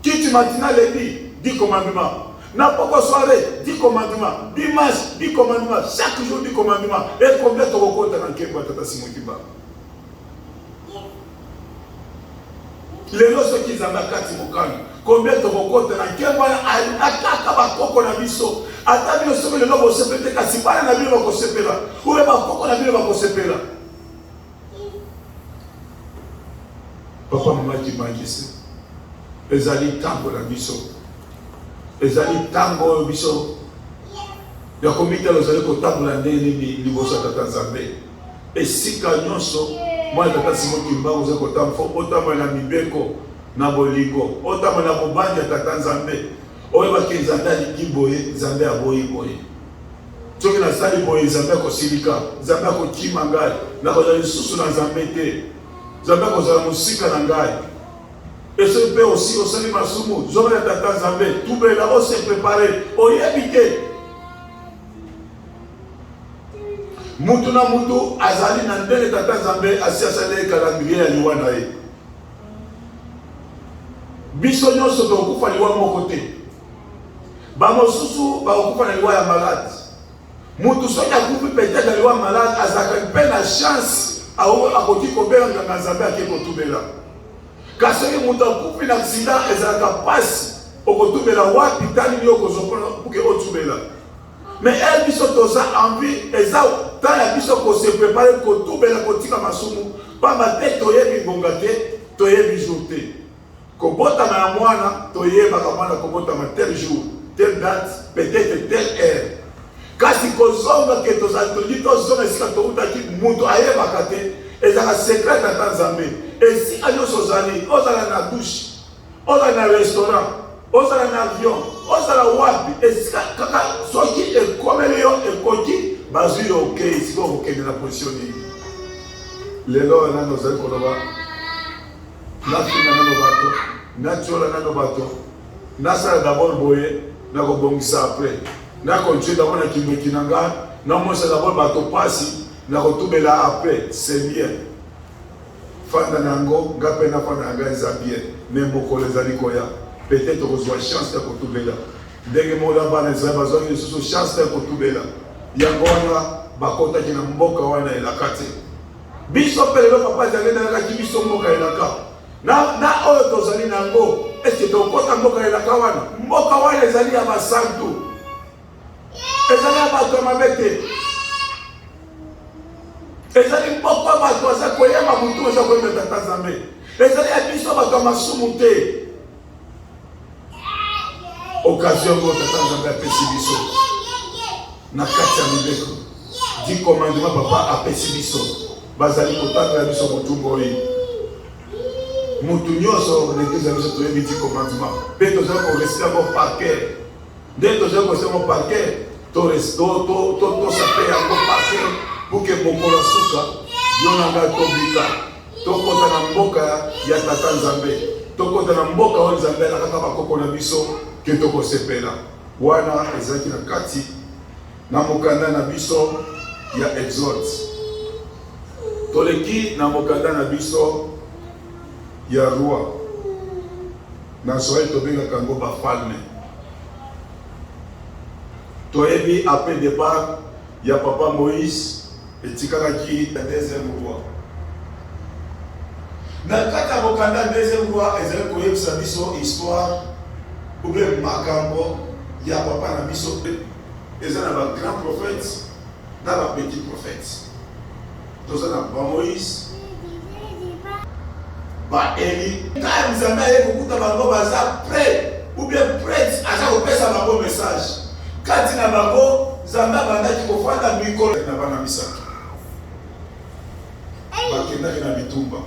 kiti matinal ebi 10 commandements na poko soirée 10 commandements dimanche 10 commandements chaque jour 10 commandements et combien tokokota na nkembo ya tata Simon Kimbangu lelo soki Nzambe akati mokano combien tokokota na nkembo ataka bakoko na biso ata bino soki lelo bosepela kasi bana na bino bakosepela oyo bakoko na bino bakosepela papa mama kimangisi ezali ntango na biso ezali ntango oyo biso ya komitelo ezali kotambola ndenge nini liboso ya tata Nzambe esika nyonso mwana tata Simon Kimbangu ozali kotambola otambola na mibeko na bolingo otambola na mobandi ya tata Nzambe oyebaki Nzambe aliki boye Nzambe aboyi boye soki nasali boye Nzambe akosilika Nzambe akokima ngai nakozala lisusu na Nzambe te Nzambe akozala mosika na ngai esoki mpe osi osali masumu zoba ya tata Nzambe tubela ose prepare oyebi te mutu na mutu azali na ndenge tata Nzambe asi asali calendrier ya liwa na ye biso nyonso tokokufa liwa moko te bamosusu bakokufa na liwa ya malade mutu soki akufi peut-être liwa malade azalaka mpe na chance akoki kobenga na Nzambe ake kotubela kasi soki mutu akufi na accident ezalaka pasi okotubela wapi tani nini okozopona puke otubela mais biso toza envie eza tala ya biso kose prepare kotubela kotika masumu pamba te toyebi ngonga te toyebi jour te kobotama ya mwana toyebaka mwana kobotama tel jour telle date peut-être telle heure kasi kozonga ke tozali todi tozonga esika toutaki mutu ayebaka te ezalaka secret tata Nzambe esika nyonso ozali ozala na douche ozala na restaurant ozala na avion ozala wapi esika kaka soki ekomeli yo ekoki bazwi yo oke esika okokende na position nini lelo nano ozali koloba nafinga nano bato natiola nano bato nasala d'abord boye nakobongisa après nakontinue d'abord na kimeki na nga namonisa d'abord bato pasi nakotubela après c'est bien fanda nango nga mpe nafanda na nga eza bien mais mokolo ezali koya peut-être okozwa chance ya kotubela ndenge mola bana ezali bazwaki lisusu chance ya kotubela yango wana bakotaki na mboka wana elaka te biso mpe lelo papa ezalendalakaki biso mboka elaka na oyo tozali nango eske tokota mboka elaka wana mboka wana ezali ya basantu ezali ya bato ya mabe te ezali mboka bato aza koyeba mutu aza koyeba tata Nzambe ezali ya biso bato ya masumu te occasion ngo tata Nzambe apesi biso na kati ya mibeko 10 commandements papa apesi biso bazali kotanga biso motumbo oyo mutu nyonso l'église biso toyebi 10 commandements mpe tozali koresi yango par cœur nde tozali koresi yango par cœur tosape yango par cœur pour que mokolo suka yo na ngai tobika tokota na mboka ya tata Nzambe, tokota na mboka oyo Nzambe na kaka bakoko na biso ke tokosepela. Wana ezalaki na kati na mokanda na biso ya Exode. Toleki na mokanda na biso ya roi. Na Swahili tobengaka yango bafalme. Toyebi après départ ya papa Moïse etikalaki na deuxième roi. Na kati ya mokanda deuxième roi ezali koyebisa biso histoire ou bien makambo ya papa na biso eza na ba grand prophète na ba petit prophète. Toza na ba Moïse ba Eli quand Nzambe aye kokuta bango baza prêt ou bien prête aza kopesa bango message. Kati na bango Nzambe abandaki kofanda mikolo na bana misato bakendaki na bitumba.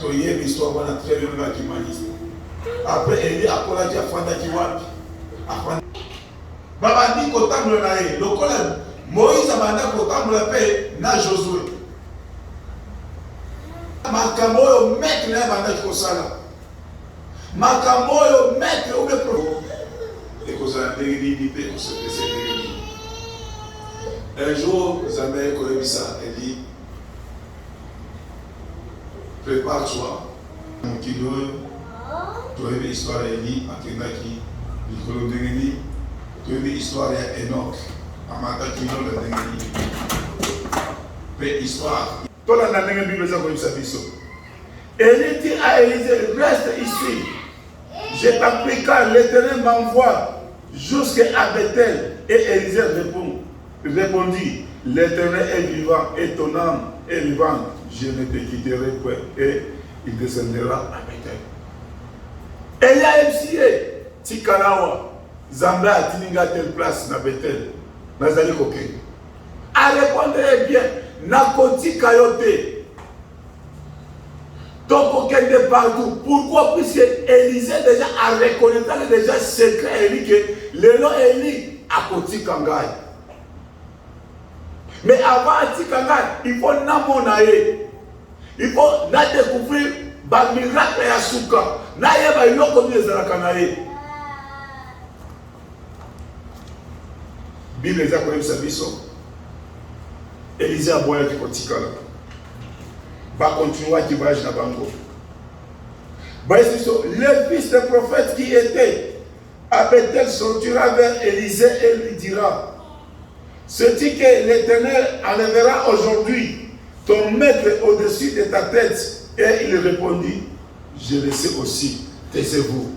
Toyebi histoire wana très bien ba kimaniste. Après Eli akolaki afandaki wapi? Babandi kotambola na ye lokola Moïse abanda kotambola pe na Josué. Makambo oyo maître na abandaki kosala. Makambo oyo maître obe pro ekozala ndenge nini pe kosepesa ndenge nini. Un jour Nzambe koyebisa Eli, prépare-toi mokili oyo toyebi histoire ya Eli akendaki likolo ndenge nini. Toyebi histoire ya Enoch amataki nolo ndenge nini. Pe histoire tolanda ndenge Bible eza koyebisa biso. Eli dit à Élisée, reste ici. Je t'en prie car l'Éternel m'envoie jusqu'à Bethel. Et Élisée répondit, l'Éternel est vivant et ton âme est vivante. Je ne te quitterai point. Et il descendra à Bethel. Elia MCA, Tikalawa, Zamba a Tininga telle place na Bethel. Nazali Koke. A répondre bien, Nakoti Kayote. Donc, aucun de partout. Pourquoi? Puisque Élisée déjà a reconnu déjà secret Élie que le nom Élie a côté Kangai. Mais avant Tikangai, il faut namonaye. Il faut na découvrir ba miracle ya suka. Na yeba iloko ni ezala kanaye. Bible eza ko yebisa biso. Élisée a boya ki kotikala. Va continuer à voyage na bango. Le fils de prophète qui était à Bethel sortira vers Élisée et lui dira, c'est-il que l'Éternel enlèvera aujourd'hui ton maître au-dessus de ta tête? Et il répondit, je le sais aussi, taisez-vous.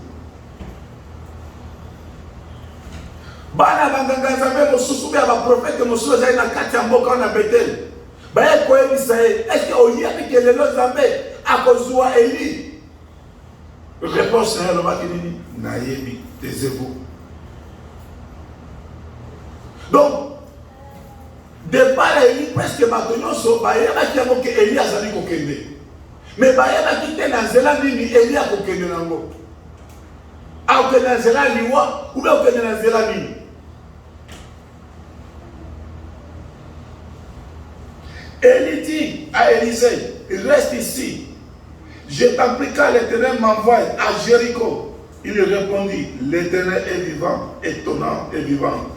Bana banganga Nzambe mosusu bya ba prophète mosusu ezali na kati ya mboka na Bethel. Baye koyebisa ye, est-ce que oyebi ke lelo Nzambe akozwa Eli? Réponse na lobaki nini? Nayebi, taisez-vous. Donc départ Eli presque bato nyonso bayebaki yango ke Eli azali kokende. Mais bayebaki te na nzela nini Eli akokende nango. Akokende na nzela liwa ou bien akokende na nzela nini? Élie dit à Élisée, reste ici. Je t'en prie car l'Éternel m'envoie à Jéricho. Il répondit, l'Éternel est vivant et ton âme est vivante.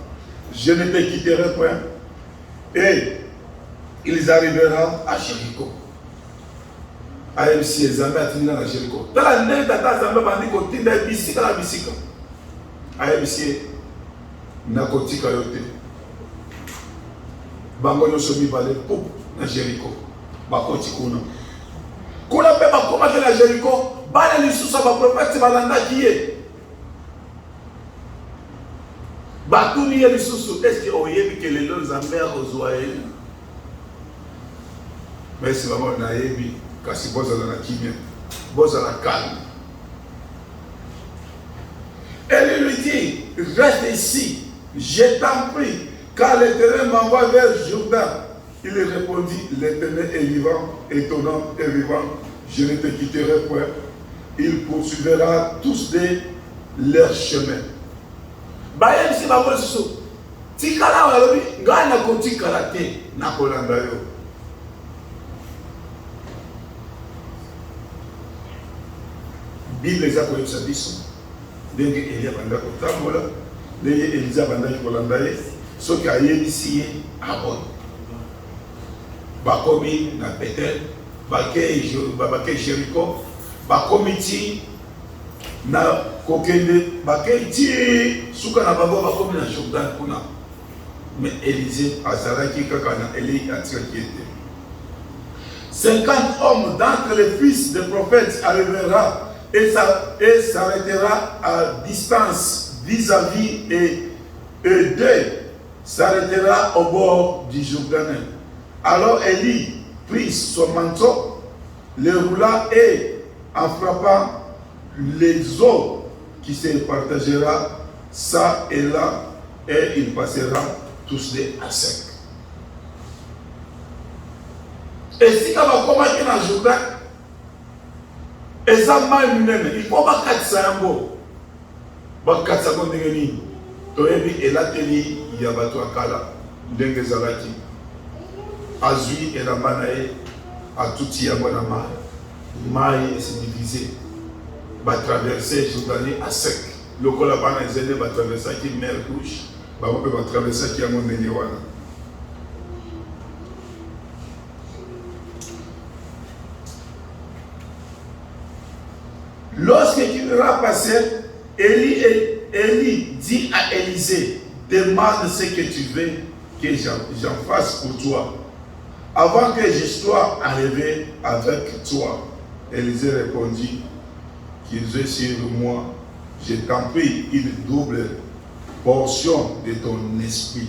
Je ne te quitterai point. Et ils arriveront à Jéricho. AMC, Zambé a tenu à Jéricho. Dans la neige d'Ata Zambé a dit qu'on tient des bisika la bisika. AMC n'a qu'au tika yote. Bango no somi balé pou. Na Jéricho bakoti kuna kuna pe bakomaki na Jéricho bana lisusu baprofete balandaki ye batuni ye lisusu est-ce que oyebi ke lelo Nzambe akozwa ye? Mais si bango nayebi kasi bozala na kimia bozala calme. Elle lui dit, reste ici, je t'en prie, car l'Éternel m'envoie vers Jourdain. Il répondit, l'Éternel est vivant et ton âme est vivant. Je ne te quitterai point. Il poursuivra tous de leur chemin. Bayem si babol sou. Tikala walobi ngana ko tikala te na kolanda yo. Bible eza koyebisa biso ndenge Eli abanda kotambola, ndenge Elisa abandaki kolanda ye, soki ayebisi ye abona. Bakomi na Bethel, bakei Jericho, bakomi ti na kokende, bakei ti suka na bango bakomi na Jordan kuna. Mais Élisée azalaki kaka na Eli atikaki ete. 50 hommes d'entre les fils des prophètes arrivera et s'arrêtera à distance vis-à-vis et deux s'arrêtera au bord du Jourdain. Alors Élie prit son manteau, le roula et en frappant les eaux qui se partagera ça et là et il passera tous deux à sec. Et si tu as commencé dans le Jourdain, et ça m'a minene, il faut pas 400 yango. Ba 400 ndengeni. To ebi elateli ya bato akala ndenge zalaki. Azui et la manae a tout yango na mai. Mai se divisé. Ba traverser Jourdain à sec. Le kola bana ezene ba traverser qui mer rouge. Ba ko ba traverser qui yango ndenge wana. Lorsqu'il aura passé, Élie dit à Élisée, demande ce que tu veux que j'en fasse pour toi, avant que je sois arrivé avec toi. Élisée répondit, qu'ils aient sur moi, je t'en prie une double portion de ton esprit.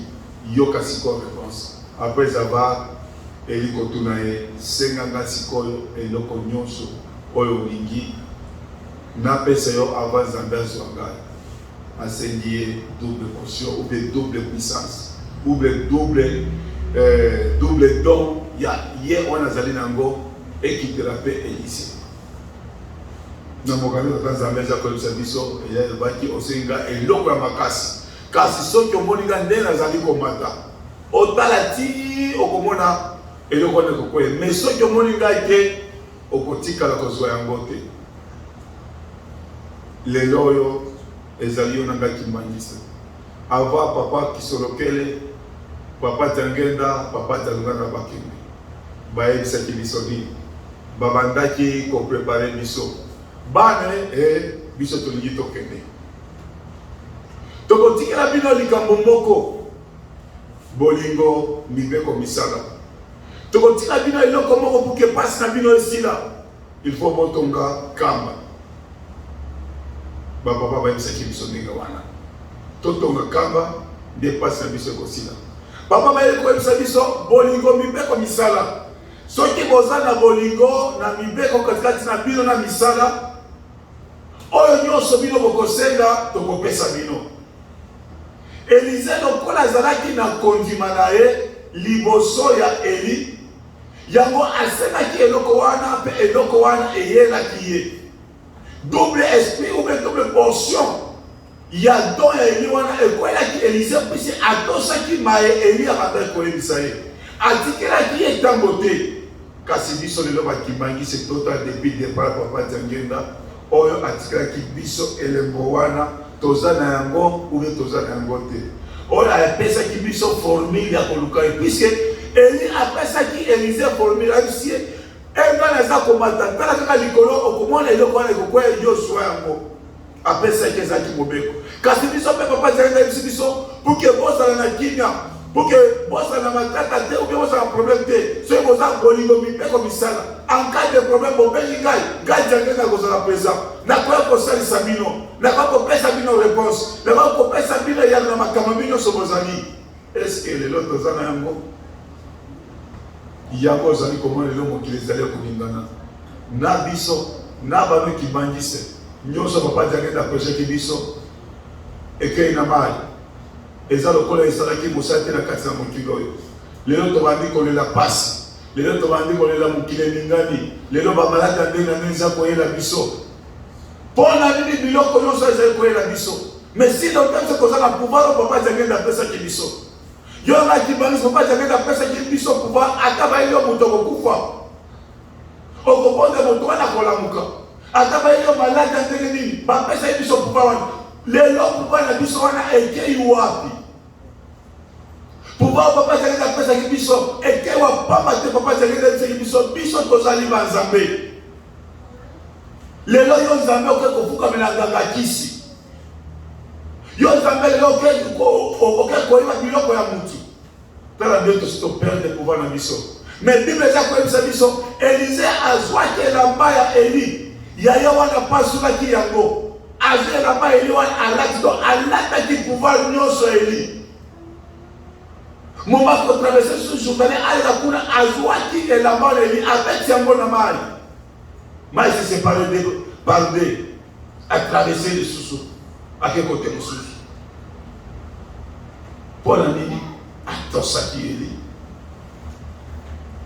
Yoka siko réponse. Après avoir Élie kotunae, senganga sikoyo eloko nyonso oyo lingi. Na pesa yo avant Zambia Zwanga ascendier double portion ou bien double puissance ou bien double don ya hier on a zali nango et qui te rappelle Élisée na mokano ta Zambia za ko biso ya baki osenga eloko ya makasi kasi soki omoninga ndena zali komata otalati okomona eloko ne kokoye mais soki omoninga ke okotika la kozwa yango te. Les loyaux, les alliés ont qui manissent. Avant papa qui se lokele, papa tangenda, papa tangenda bakini. Baye bisa kilisoni. Babanda qui ko préparer biso. Bane et biso to lingi tokende. Toko tikela bino likambo moko. Bolingo mibeko misala. Toko tikela bino eloko moko pour que passe na bino esila. Il faut botonga kamba. Papa va yebisa biso ndenge wana totonga kamba dépasse na biso kosila papa va yebisa biso bolingo mibeko misala soki boza na bolingo na mibeko katikati na bino na misala oyo nyonso bino bokosenga tokopesa bino. Élisée lokola azalaki na kondima na ye liboso ya Eli yango asengaki eloko wana mpe eloko wana eyelaki ye. Double esprit ou bien double portion. Il y a don et Eli wana et quoi là qui Élisée puisse adossa qui m'a Eli a battu quoi Élisée. A dit que là qui est en beauté. Car c'est biso le lova qui mangi c'est total depuis départ papa Tangenda. Oyo atika qui biso elembo wana tozana yango ou bien tozana yango te. Oyo a pesa qui biso formule ya koluka puisque Eli a pesa qui Élisée formule a aussi. Et dans les accommodants, dans la caca likolo, au comment les locaux les coquois et yo soient en après ça qu'ils ont dit mobeko. Car si nous sommes pas dire les bisous pour que boss à la kinya, pour que boss à la matata ou bien boss à un problème de, ce boss à bolingo mi pe comme ça. En cas de problème, bon ben gai jangé na goza la présent. Na quoi pour ça les samino, na pas pour pesa bino réponse, na pas pour pesa bino ya na makamamino so bozali. Est-ce que les autres en ont un mot? Yango zali comment les hommes qui les allaient komingana na biso na bano ki bangise nyoso papa jangenda projet ki biso ekei na mai ezalo kola esala ki mosate na kati na mokilo yo lelo to bandi ko la passe lelo to bandi ko la mokile ningani lelo ba malata ndena nza ko yela biso pona nini biloko nyoso ezali ko yela biso mais si donc ça ko za na pouvoir papa jangenda pesa ki biso. Yo na kibani so pas jamais da pesa qui biso pouvoir ataba yo moto ko kufa. Okoponde moto wana kolamuka. ata bayo malade ndenge nini bapesa biso pouvoir wana lelo pouvoir na biso wana ekei wapi pouvoir papa zali na pesa ki biso ekei wa papa te papa zali na pesa ki biso tozali banzambe lelo yo nzambe oke kofuka melanganga kisi yo nzambe lelo oke koyeba biloko ya mutu tala nde tosi toperde pouvoir na biso mais bible eza koyebisa biso Élisée azwaki elamba ya Eli yaya wana pasulaki yango azwi elamba Eli wana alati donc alataki pouvoir nyonso Eli moma kotraverse sur Jourdain ayeka kuna azwaki elamba ya Eli abeti yango na mai se séparé par deux a traversé le sous ake kote mosusu mpo na nini atosaki Eli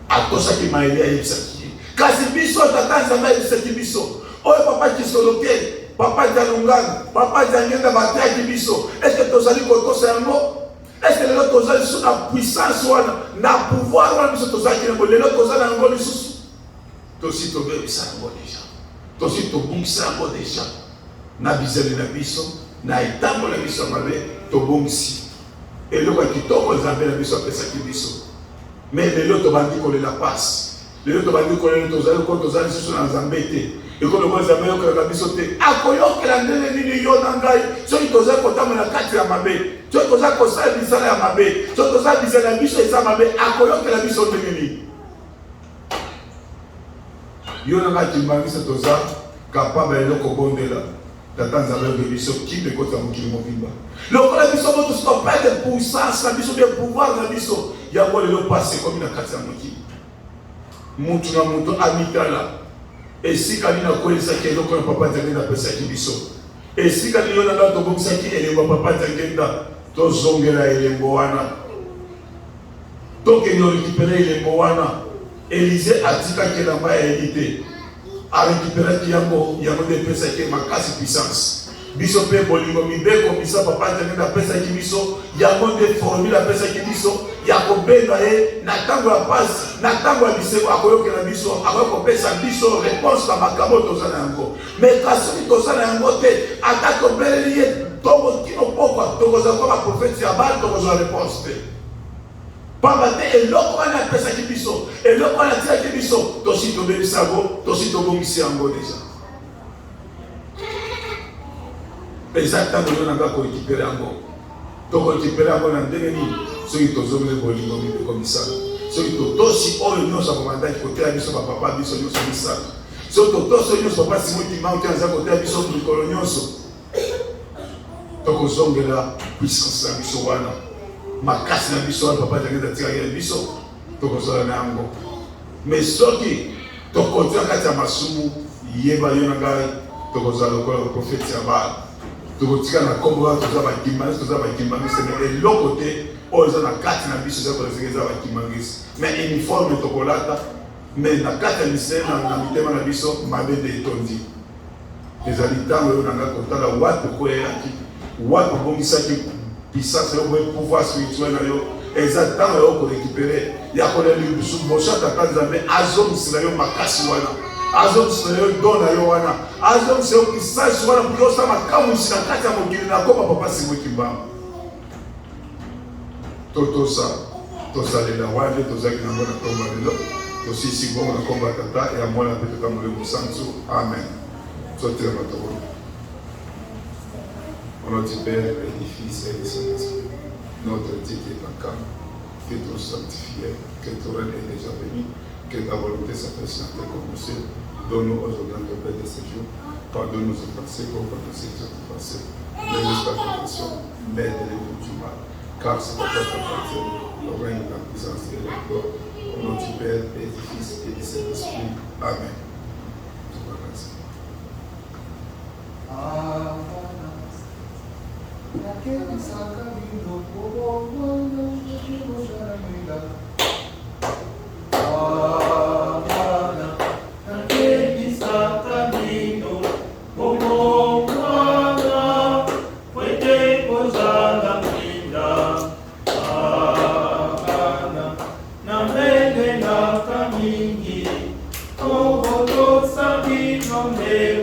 atosaki maeli ayebisaki ye kasi biso tata nzambe ayebisaki biso oyo papa kisoloke papa jalungana papa jangenda batiaki biso eske tozali kotosa yango eske lelo tozali lisusu na puissance wana na pouvoir wana biso tozalaki yango lelo tozali yango lisusu tosi tobebisa yango deja tosi tobongisa yango deja na bizeli na biso na etambo na biso ya mabe tobongisi eloko ya kitoko nzambe na biso apesaki biso mais lelo tobandi kolela pasi lelo tobandi kolela tozali lisusu na nzambe te ekoloba nzambe yokelaka biso te akoyokela ndenge nini yo na ngai soki tozali kotambola na kati ya mabe soki tozali kosala bisala ya mabe soki tozali bisala ya biso eza mabe akoyokela biso ndenge nini yo na ngai timbangisa toza kapable lelo kobondela tata nzambe yoke biso kimbe ekota mokili mobimba lokola biso moto sitopede puissance na biso bie pouvoir na biso yango lelo pasi ekomi na kati ya mokili mutu na mutu amitala esika nini akoyesaki eloko ya papa nzangenda apesaki biso esika nini yo na ngai tobongisaki elembo ya papa nzangenda tozongela elembo wana tokende orekipere elembo wana Élisée atikaki elamba ya Eli te arekiperaki yango nde epesaki makasi puissance biso mpe bolingo mibeko bisa papa nzangenda apesaki biso yango nde formule apesaki biso ya kobenda ye na ntango ya pasi na ntango ya biseko akoyokela biso akoki kopesa biso réponse na makambo toza na yango mais kasi soki toza na yango te ata tobeleli ye ntongo kino pokwa tokozala kwa baprofeti ya Bali tokozala réponse te pamba te eloko wana apesaki biso eloko wana atiaki biso tosi tobebisa yango tosi tobongisi yango deja eza ntango yo nanga korekipere yango tokorekipere yango na ndenge nini soki tozongeli bolingo mibeko misala soki totosi oyo nyonso akomandaki koteya biso bapapa biso nyonso misala soki totosi oyo nyonso papa simotima ote aza koteya biso likolo nyonso tokozongela puissance na biso wana makasi na biso wana papa nzangenda atikaki ya biso tokozala na yango mais soki tokotia kati ya masumu yeba yo na ngai tokozala lokola baprofeti ya Bali tokotika na kombo wana toza bakimbangisi mais eloko te oyo eza na kati na biso eza koleseka eza bakimbangisi mais uniforme tokolata mais na kati ya misele na mitema na biso mabe nde etondi ezali ntango oyo na ngai kotala wapi okoyeyaki wapi obongisaki puissance yo boye pouvoir spirituel na yo eza ntango yo korekipere ya kolela libusu moso ataka nzambe azomisela yo makasi wana azomisela yo don na yo wana azomisela yo puissance wana mpo osala makamwisi na kati ya mokili na koma papa simoki mbamba tosalela wana nde tozalaki nango na nkombo ya lelo tosisi bongo na nkombo ya tata ya mwana mpe tokamole mosantu amen totelema tokona. Au nom du Père et du Fils et du Saint-Esprit, notre Dieu qui est en camp, que ton sanctifié, que ton règne est déjà venu, que ta volonté s'appelle sur la terre comme au ciel. Donne-nous aujourd'hui notre paix de ce jour. Pardonne-nous nos passés comme pardonne ceux qui ont passé. Ne laisse pas la tentation, mais délivre-nous du mal. Car c'est pour toi qui appartient le règne, la puissance et la gloire. Au nom du Père et du Fils et du Saint-Esprit. Amen. Je vous remercie. Naquele sacaminho povoando o jaramila. Naquele sacaminho povoando foi tempo jaramila. Na mele na caminho, o rodo sabino meu.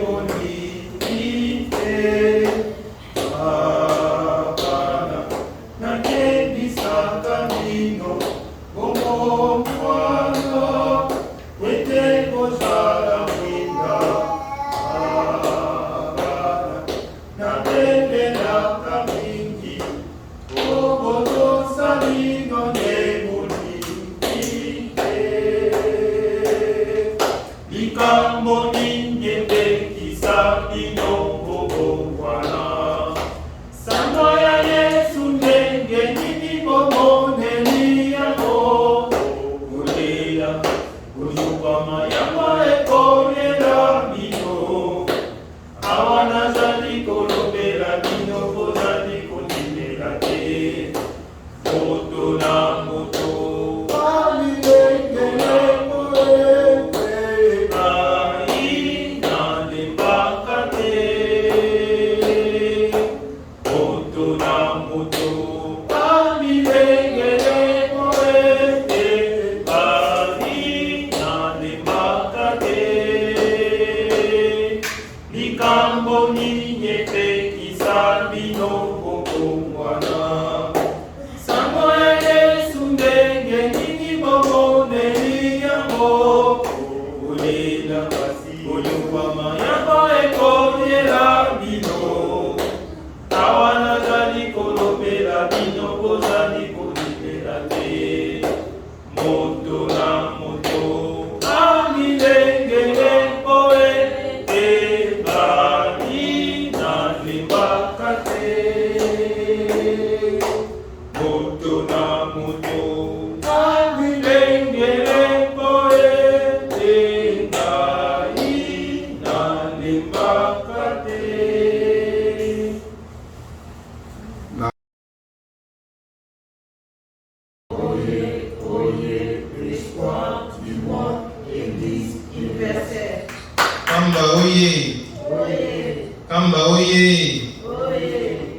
oye. Kamba oye.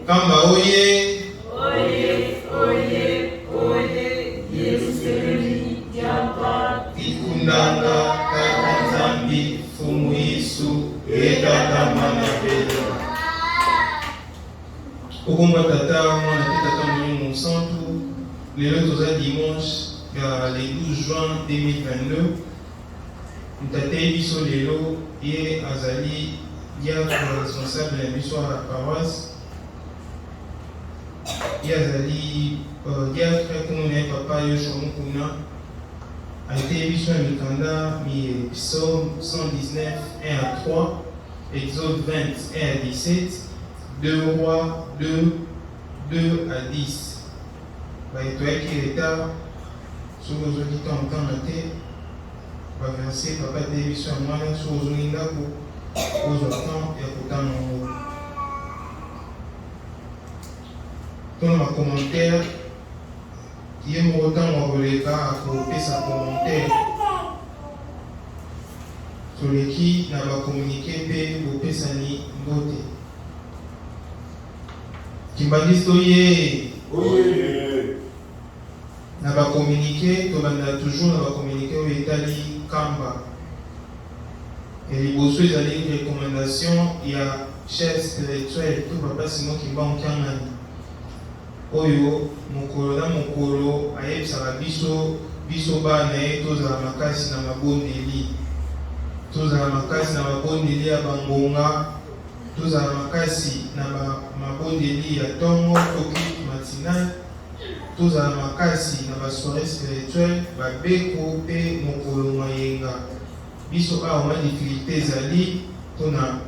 Kamba oye. Ikundanga kaka Nzambi fumu Yesu ekaka mana pele. Okomba tata mwana pe tata Molimo Santu. Lelo toza dimanche le 12 juin 2022. Ntate biso lelo ye azali diacre responsable na biso à la paroisse. Ye azali diacre komona papa Yoshua Mukuna. A été biso na mikanda mi psaume 119 1 à 3, Exode 20 1 à 17, 2 rois 2 à 10. Baetoyaki retard soki ozwaki ntango te baverse papa te biso ya mwana soki ozongi ndako ozwa temps ya kotanga yango. Tona bacommentaire ye moko ntango akoleka akopesa commentaire toleki na bakomunike mpe bopesani mbote. Kimbangisi toye na bakomunike tobanda toujours na bakomunike oyo etali kamba liboso ezali recommandation ya chef spirituel to papa Simon Kimbangu Kiangani oyo mokolo na mokolo ayebisaka biso bana ye tozala makasi na mabondeli, tozala makasi na mabondeli ya bangonga, tozala makasi na mabondeli ya ntongo toki matinal, tozala makasi na basoirée spirituelle babeko mpe mokolo mayenga. Biso awa ma difficulté ezali tona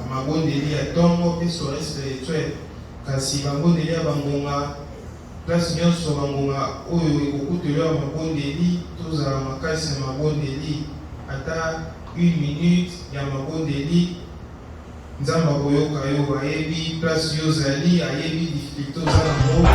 mabondeli ya ntongo mpe soirée spirituelle, kasi bambondeli ya bangonga place nyonso bangonga oyo ekokutela ya mabondeli tozala makasi na mabondeli ata 1 minute ya mabondeli. Nzambe akoyoka yo ayebi place yo ozali, ayebi difficulté oza nango.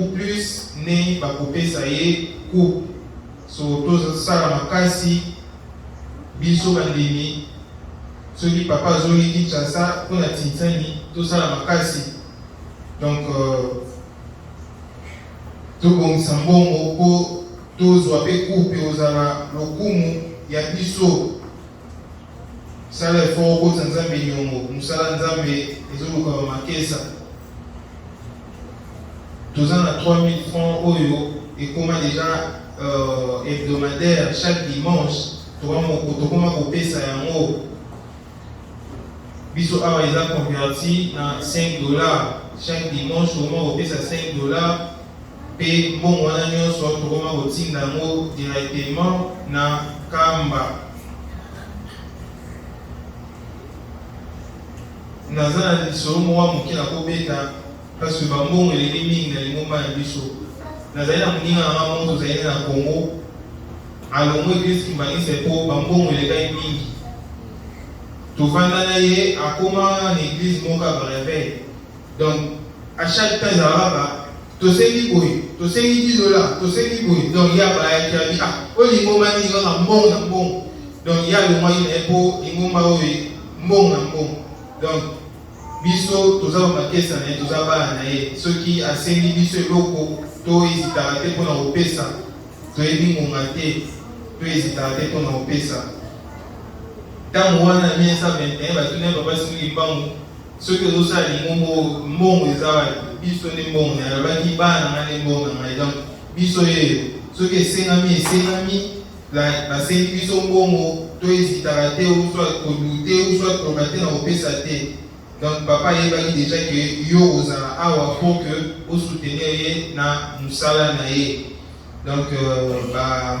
ou plus ne bakopesa ye coupe so tozosala makasi biso bandimi soki papa azongi Kinshasa mpona tintani tosala makasi donc tobongisa mbongo mpo tozwa mpe coupe ozala lokumu ya biso sala efort okota Nzambe nyongo mosala Nzambe ezoluka bamakesa toza na 3000 francs oyo ekoma déjà hebdomadaire chaque dimanche tokoma kopesa yango biso awa eza converti na $5 chaque dimanche tokoma kopesa $5 mpe mbongo wana nyonso tokoma kotinda yango directement na kamba. Naza na lisolo mwa moke na kobeta parce que bambongo eleki mingi na lingomba ya biso nazali na moninga na mamoto tozali na Congo alongo eglise Kimbangisi po bambongo elekai mingi tovanda na ye akoma na église moko ya bareveil donc à chaque temps ezalaka tosengi boye tosengi $10 tosengi boye donc ya bayaki abi oyo lingomba nini kaka mbongo na mbongo donc ya longwaki na ye po lingomba oyo mbongo na mbongo donc biso toza makesa na ye toza bana na ye soki asengi biso eloko toezitaka te mpona kopesa toyebi ngonga te toezitaka te mpona kopesa ntango wana 1921 batuni papa Simon Kimbangu soki ozosala lingo mbongo eza wapi biso nde mbongo na alobaki bana nga nde mbongo na ngai donc biso yeyo soki esengami basengi biso mbongo toezitaka te oswat kodute oswat koka te na kopesa te. Donc papa yebaki déjà que yo ozala awa pour que osoutenir ye na musala na ye. Donc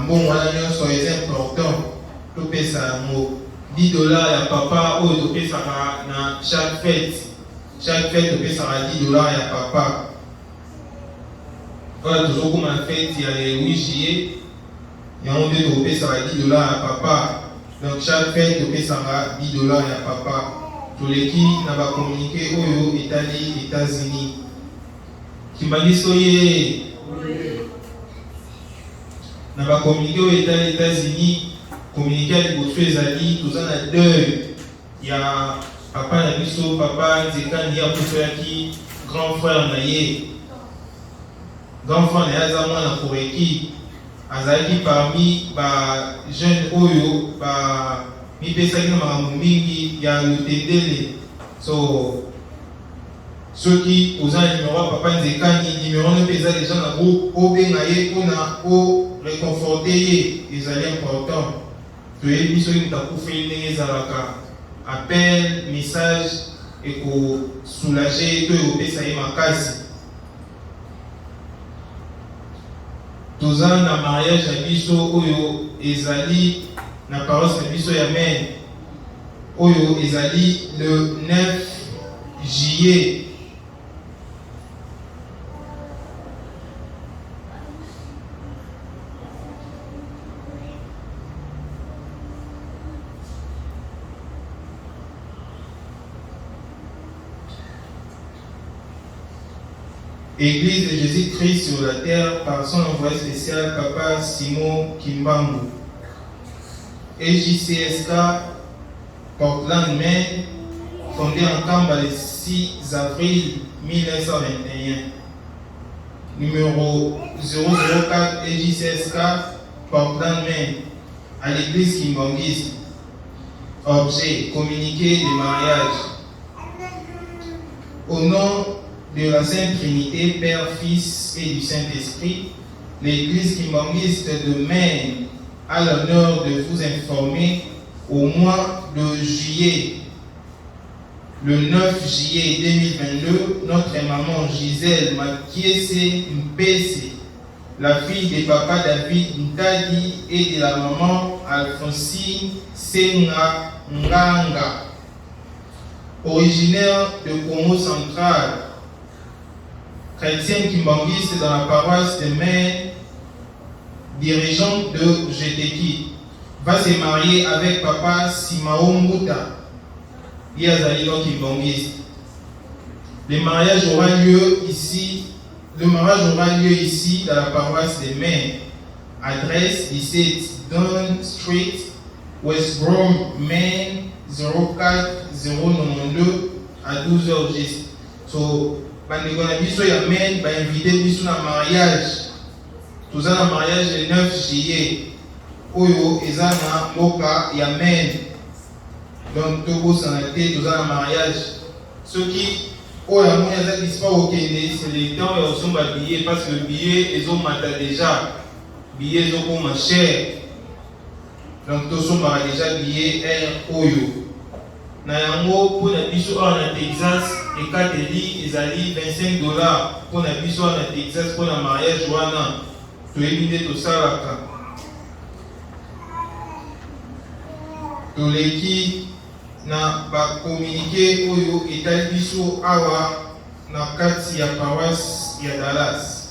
mbongo wana nyonso est important topesa yango. $10 ya papa oyo topesaka na chaque fête topesaka $10 ya papa. Voilà tozokoma na fête ya 8 juillet yango nde topesaka $10 ya papa. Donc chaque fête topesaka $10 ya papa. Toleki na ba communiqué oyo etali États-Unis. Kimbangiso ye na ba communiqué oyo etali États-Unis communiqué ya liboso ezali toza na deuil ya papa na biso papa Nzekani ya kutoyaki grand frère na ye. Grand frère na ye aza mwana Koreki azalaki parmi ba jeune oyo ba mipesaki na makambo mingi ya lotendele. So soki oza na numéro ya papa Nzekani numéro no mpe eza deja na groupe obenga ye mpona oreconforte ye ezali important. Toyebi soki moto akufeli ndenge ezalaka appel message ekosoulage to ekopesa ye makasi. Toza na mariage ya biso oyo ezali na paroisse na biso ya Maine oyo ezali le 9 juillet. Église de Jésus-Christ sur la terre par son envoyé spécial Papa Simon Kimbangu. EJCSK Portland, Maine, fondé en Kamba le 6 avril 1921. Numéro 004 EJCSK Portland, Maine, à l'église Kimbangiste. Objet, communiqué de mariage. Au nom de la Sainte Trinité, Père, Fils et du Saint-Esprit, l'église Kimbangiste de Maine a l'honneur de vous informer au mois de juillet, le 9 juillet 2022, notre maman Gisèle Makiese Mpese, la fille de papa David Ntadi et de la maman Alphonsine Senga Nganga, originaire de Congo central, chrétienne kimbanguiste dans la paroisse de Maine, dirigeante de Jeteki, va se marier avec papa Simao Mbuta, Yazalino kimbangiste. Le mariage aura lieu ici dans la paroisse de Maine. Adresse 17 Dunn Street, West Brom, Maine 04092 à 12h juste. So, bandeko na biso ya Maine ba invité biso na mariage. Toza na mariage le 9 juillet. Oyo eza na mboka ya Maine. Donc tokosana te toza na mariage. Soki oyo amoni aza dispa okende, c'est le temps ya osomba billet parce que le billet ezomata déjà. Billet ezokoma cher. Donc tosombaka déjà billet air oyo. Na yango pour na biso awa na Texas ekateli ezali $25 pour na biso awa na Texas pour na mariage wana toyebi nde tosalaka. Toleki na bakomunike oyo etali biso awa na kati ya paroisse ya Dallas.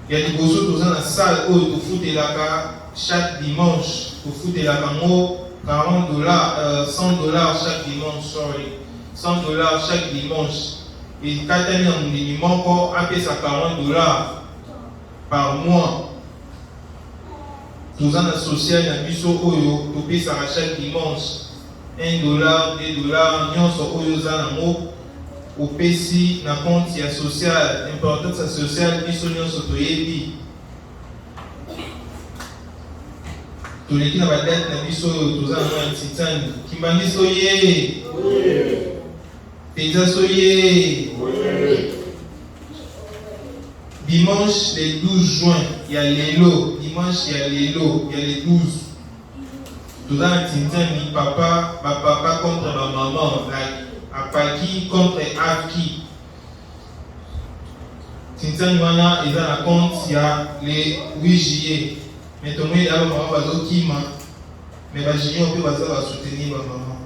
Ya liboso toza na salle oyo tofutelaka chaque dimanche. Tofutelaka ngo $40, $100 chaque dimanche, sorry. $100 chaque dimanche. Et katani na mundimi moko apesa $40 par mois. toza na social na biso oyo topesaka chaque dimanche $1, $2, nyonso oyo oza nango opesi na compte ya social. Importance ya social biso nyonso toyebi. Toleki na badate na biso oyo toza nango ya Titani. Kimbangi soye, Penza soye. Dimanche le 12 juin, il y a l'élo. Dimanche, il y a l'élo. Il y a les 12. Tout dans le Tintani, papa contre ma maman. Apaki contre Aki. Tintani, wana, ils ont la compte, il y a les 8 juillet. Mais tout le monde, il y a le maman, il mais les juillet, on peut soutenir ma maman.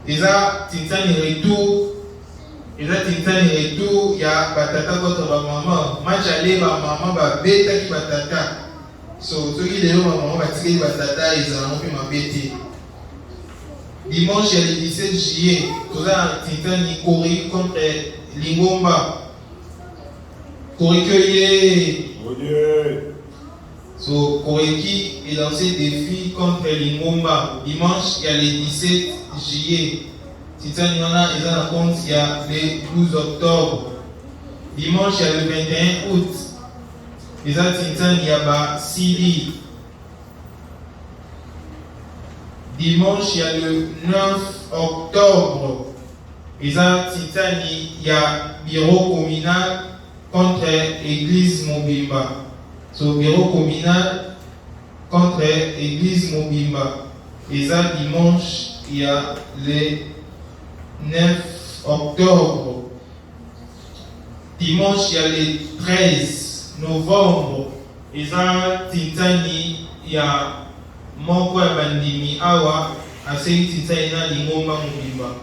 Ils ont Tintani retour. Et là, Tintani retour, il y a batata contre ma maman. Match aller, ma maman va bêta qui batata. So, ceux qui ma maman va tirer batata, ils ont pu ma bêter. Dimanche, il y a le 17 juillet, tout ça, Tintani courir contre Lingomba. Koriki, so, Koriki est lancé défi contre Lingomba. Dimanche, il y a le 17 juillet. Tintani wana ils ont la compte il y a le 12 octobre. Dimanche il y a le 21 août. Ils ont Tintani il y a Sili. Dimanche il y a le 9 octobre. Ils ont Tintani il y a bureau communal contre église Mobimba. So bureau communal contre église Mobimba. Ils ont dimanche il y a les 9 octobre. Dimanche, il y a le 13 novembre. Ils ont Tintani, il y a Moko ya Bandimi Awa, Asei Tintani na Lingomba Mobimba.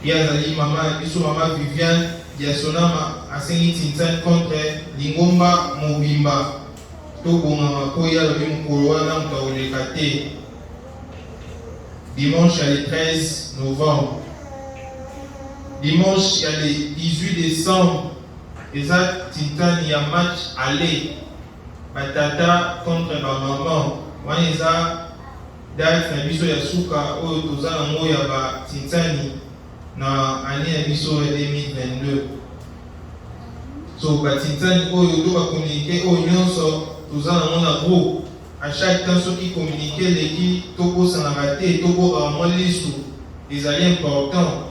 Il y a Zali Mama, Biso Mama Viviane, Diasonama, Asei Tintani contre Lingomba Mobimba. Tobonga Makoya, le Mukoloana, Mkaolekate. Dimanche, il y a le 13 novembre. Dimanche, il y a le 18 décembre. Et ça, Tintani, il y a match aller. Batata contre ma maman. Moi, il y a date na biso ya suka oyo toza nango ya ba Tintani na année ya biso ya 2022. So ba Tintani oyo to ba communiquer oyo nyonso toza nango na groupe. À chaque temps, ceux qui communiquent l'équipe, Togo Sanabate, Togo Ramolisu, ils allaient importants.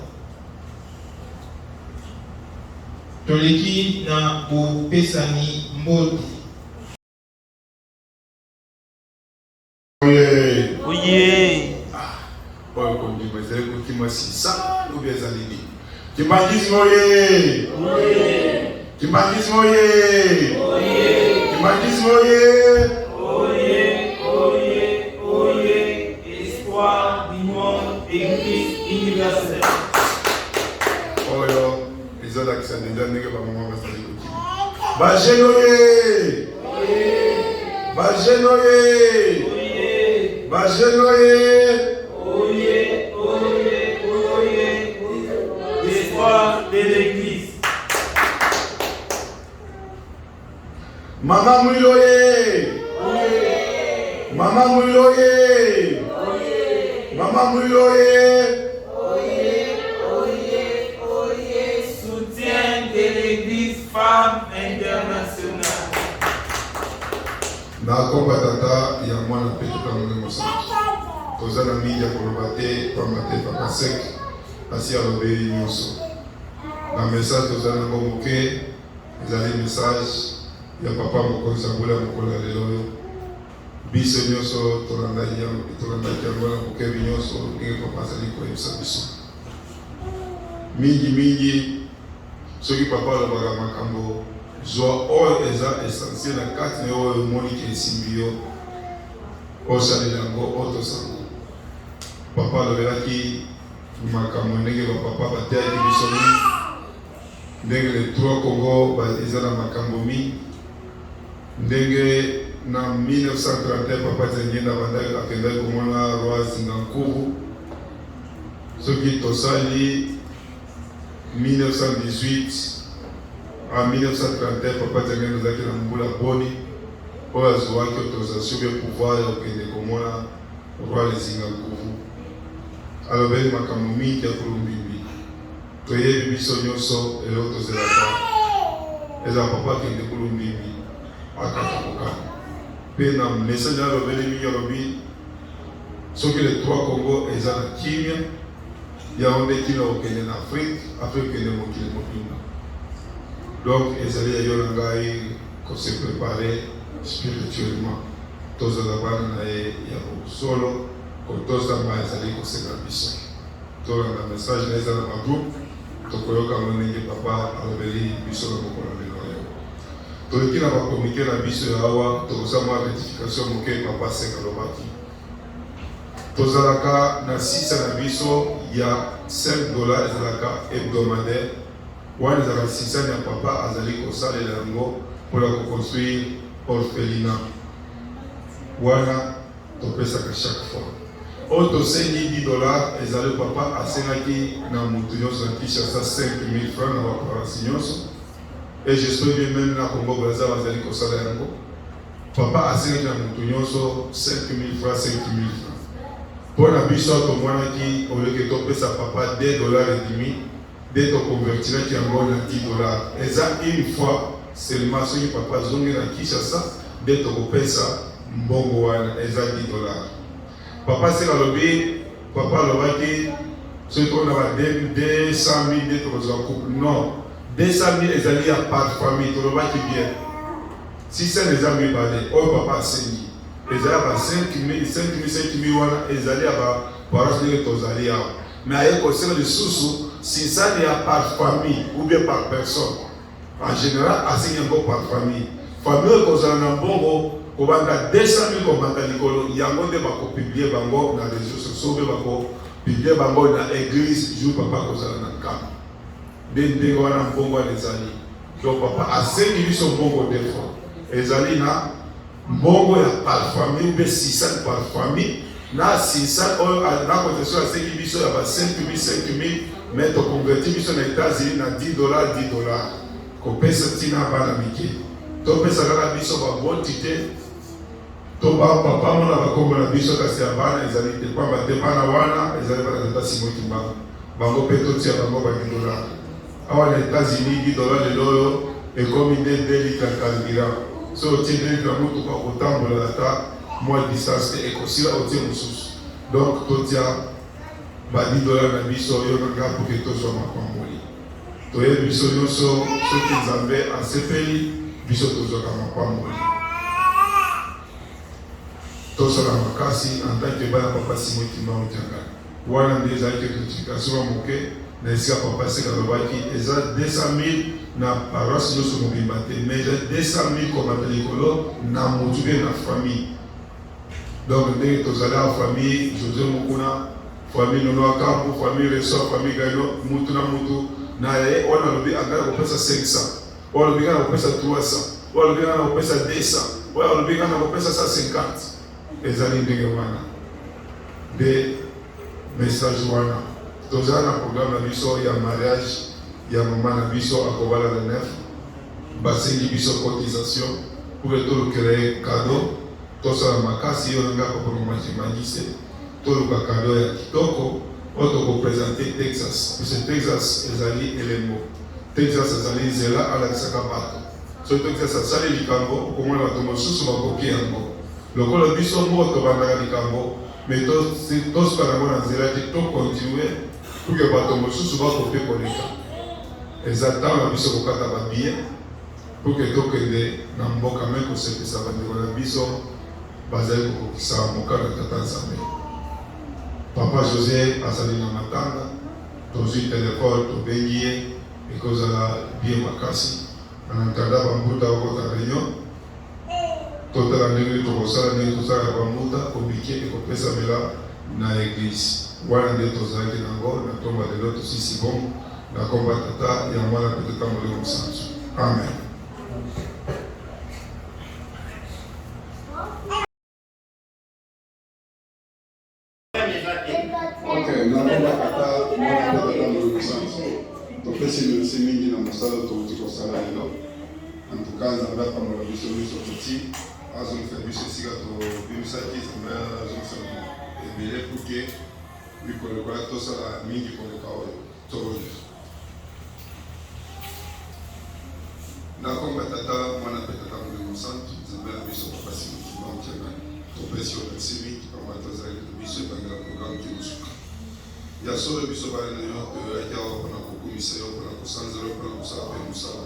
Toleki na Pesani Mbodi. Oui. Paul Kondi, mais elle est qui m'a si ça, ou bien Zalini. Qui m'a dit moye. Qui m'a dit moye. Qui m'a dit moye. Espoir du monde, Église universelle. Oh yo, les autres qui sont déjà négés par maman va s'aller côté. Bagenoye. Bagenoye. Bagenoye. L'espoir de l'Église. Maman Mouloye. Maman Mouloye. Maman Mouloye. Soutien de l'Église Femme Internationale. Na komba tata ya mwana peke kama mosa. Toza na media kolobate pamate papa sek. Asi alobeli nyonso. Na message toza na ngomoke. Ezali message ya papa mokonzi abula mokola lelo. Biso nyonso tolanda yango na mokebi nyonso ndenge papa azali koyebisa biso. Mingi soki papa alobaka makambo zwa oyo eza essentiel na kati na oyo moniki esimbi yo osalela yango otosango. Papa alobelaki makambo ndenge bapapa bateyaki biso mingi ndenge le 3 Congo eza na makambo mingi ndenge na 1931 papa zengenda bandaki akendaki komona roi Zingankuru soki tosali 1918 en 1931 papa zengenda azalaki na mbula boni oyo azwaki autorisation ya pouvoir ya kokende komona roi lezinga nguvu alobeli makambo mingi ya kulumbimbi toyebi biso nyonso eloko tozelaka ezala papa akende kulumbimbi akata kokana mpe na message alobeli mingi alobi soki le 3 Congo eza na kimia yango nde kino kokende na Afrique okende mokili mobimba donc ezali ya yo na ngai kose prépare spirituellement tozala bana na ye ya bosolo kotozamba ezali kosenga biso tolanda message na eza na bagroupe tokoyoka ngo ndenge papa alobeli biso na mokolo lelo oyo toleki na bakomike na biso ya awa tokosa mwa rectification moke papa asenga alobaki tozalaka na sisa na biso ya $5 ezalaka hebdomadaire wana ezalaka sisani ya papa azali kosalela yango mpona koconstruire orphelina wana topesaka chaque fois oyo tosengi $10 ezali papa asengaki na motu nyonso na Kinshasa 5,000 francs na baparasi nyonso et j'espère bien même na Congo Brazza bazali kosala yango papa asengaki na motu nyonso 5,000 francs 5,000 francs mpona biso tomonaki oleke topesa papa $2.50 nde tokonvertiraki yango na $10 eza une fois seulement soki papa azongi na Kinshasa nde tokopesa mbongo wana eza $10 papa seka alobi papa alobaki soki tokona ba 200,000 nde tokozwa couple non 200,000 ezali ya par famille tolobaki bien 600 eza mibale oyo papa asengi ezali ya ba 5,000 wana ezali ya baparage ndenge tozali awa mais aye koseka lisusu 600 ya par famille ou bien par personne en général asengi yango par famille famille oyo kozala na mbongo kobanda 200,000 kobanda likolo yango nde bakopiblie bango na réseaux sociaux mpe bakopiblie bango na église jour papa kozala na nkambo nde ndenge wana mbongo wana ezali donc papa asengi biso mbongo des fois ezali na mbongo ya par famille mpe 600 par famille na 600 oyo na concession asengi biso ya ba 5,000 mais tokonverti biso na États-Unis na $10 kopesa ntina bana mike topesa kaka biso baboti te to papa mona bakombo na biso kasi ya bana ezali te pamba te bana wana ezali bana tata simoti mbango bango mpe totia bango ba $10 awa na États-Unis $10 lelo oyo ekomi nde 2 litre ya carburant so otie 2 litre ya motuka kotambola ata mwa distance te ekosila otie mosusu donc totia ba $10 na biso oyo na nga mpoke tozwa mapamboli toyebi biso nyonso soki nzambe asepeli biso tozwaka mapamboli tosala makasi en tant que bana papa Simon Kimbangu Tiangana wana nde ezalaki rectification moke na esika papa seka alobaki eza 200,000 na paroisse nyonso mobimba te mais eza 200,000 komata likolo na motu mpe na famille donc ndenge tozali ya famille José Mokuna famille Nono Akambu famille Resor famille Gaino mutu na mutu na ye wana alobi angala kopesa 500 oyo alobi ngana kopesa 300 oyo alobi ngana kopesa 200 oyo alobi ngana kopesa 150 ezali ndenge wana de message wana tozala na programme na biso ya mariage ya mama na biso akobala le 9 basengi biso cotisation pour tolukele cadeau tosala makasi yo nanga kopromotimagise toluka cadeau ya kitoko oyo tokopresente Texas parce Texas ezali elembo Texas ezali nzela alakisaka bato so Texas asali likambo okomona bato mosusu bakoki yango lokola biso moko tobandaka likambo mais tosuka nango na nzela te tokontinue pour ke bato mosusu bakoki koleka eza ntango na biso kokata babiye pour ke tokende na mboka me kosepesa bandeko na biso bazali kokokisa mokano ya tata nzambe papa José azali na matanga tozwi telefone tobengi ye ekozala bie makasi na nkanda bambuta okota réunion totala ndenge tokosala ndenge tosalaka bambuta komike ekopesamela na eglise wana nde tozalaki nango na ntongo lelo tosisi bongo na komba tata ya mwana mpe totamboli mosantu amen. topesi merci mingi na mosala touti kosala lelo en tout cas nzambe apambola biso nyonso toti azongisa biso esika tobimisaki nzambe azongisa ebele pour ke mikolo ekola tosala mingi koleka oyo tokolia. Nakomba tata mwana pe tata molimo santu nzambe na biso kopasi mokima okiangani topesi yo merci mingi pamba tozalaki to biso ebangela programme kinosuka ya solo biso bana na yo oyoyaki awa mpona kokumisa yo mpona kosanzela yo mpona kosala mpe mosala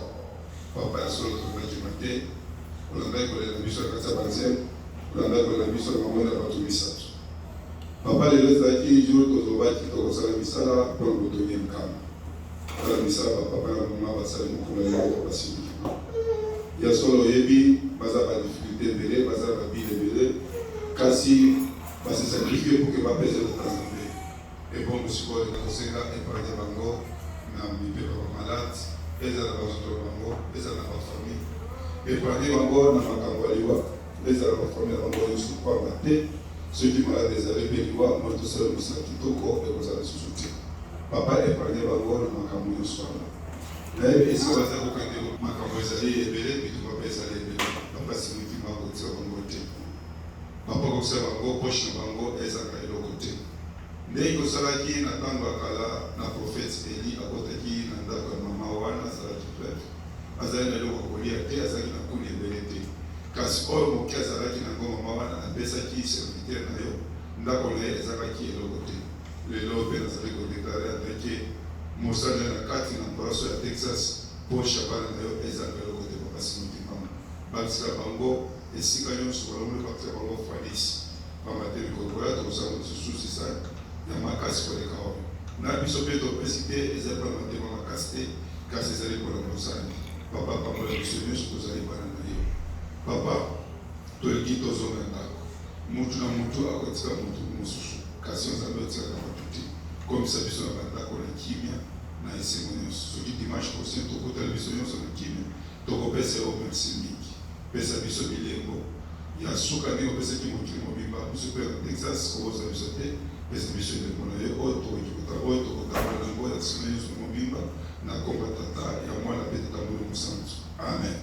papa ya solo tobakima te olandaki kolela biso ya kati ya banzembo olandaki kolela biso ya mamona ya bato misato papa lelo ezalaki jour tozobaki tokosala misala mpona kotongi nkama kala misala bapapa na mama basali mokolo eloko basimikima ya solo oyebi baza badifficulté ebele baza babile ebele kasi basesakrifie pour ke bapese kotanzambe ebongo sikoyo nakosenga epargne bango na mipepa bamalade ezala na bazotolo bango ezala na bafamille epargne bango na makambo ya liwa ezala na bafamille na bango nyonso kwanga te soki malade ezali mpe liwa moi tosala mosala kitoko ekozala lisusu te papa epargne bango na makambo nyonso wana nayebi esika baza kokande makambo ezali ebele bitumba mpe ezali ebele papa simitima kotia bango te papa kokosala bango poshe na bango ezalaka eloko te ndenge osalaki na ntango ya kala na profete Eli akotaki na ndako ya mama wana azalaki pleve azali na eloko kolia te azalaki na kuni ebele te kasi oyo moke azalaki nango mama wana apesaki serviteur na yo ndako na ye ezalaki eloko te lelo mpe nazali kodeklare atake mosala na kati na mparaso ya Texas poshe ya bana na yo ezalaka eloko te papasi motimama bakisaka bango esika nyonso balombe bakisaka bango falisi bamate mikolo ya tokosala lisusu sisaka ya makasi koleka oyo na biso mpe topesi te ezali mpona matema makasi te kasi ezali mpona mosali papa pambola biso nyonso tozali bana na yo papa tolingi tozonga ndako mutu na mutu akotika mutu mosusu kasi nzambe otikaka bato te komisa biso na bandako na kimia na esengo nyonso soki dimanche prochain tokotala biso nyonso na kimia tokopesa yo merci mingi pesa biso bilembo ya suka ndenge opesaki mokili mobimba biso mpe na Texas kobosa biso te pesa biso elembo na ye oyo tokotambola nango ya sima nyonso mobimba na komba tata ya mwana mpe tata molimo santu amen.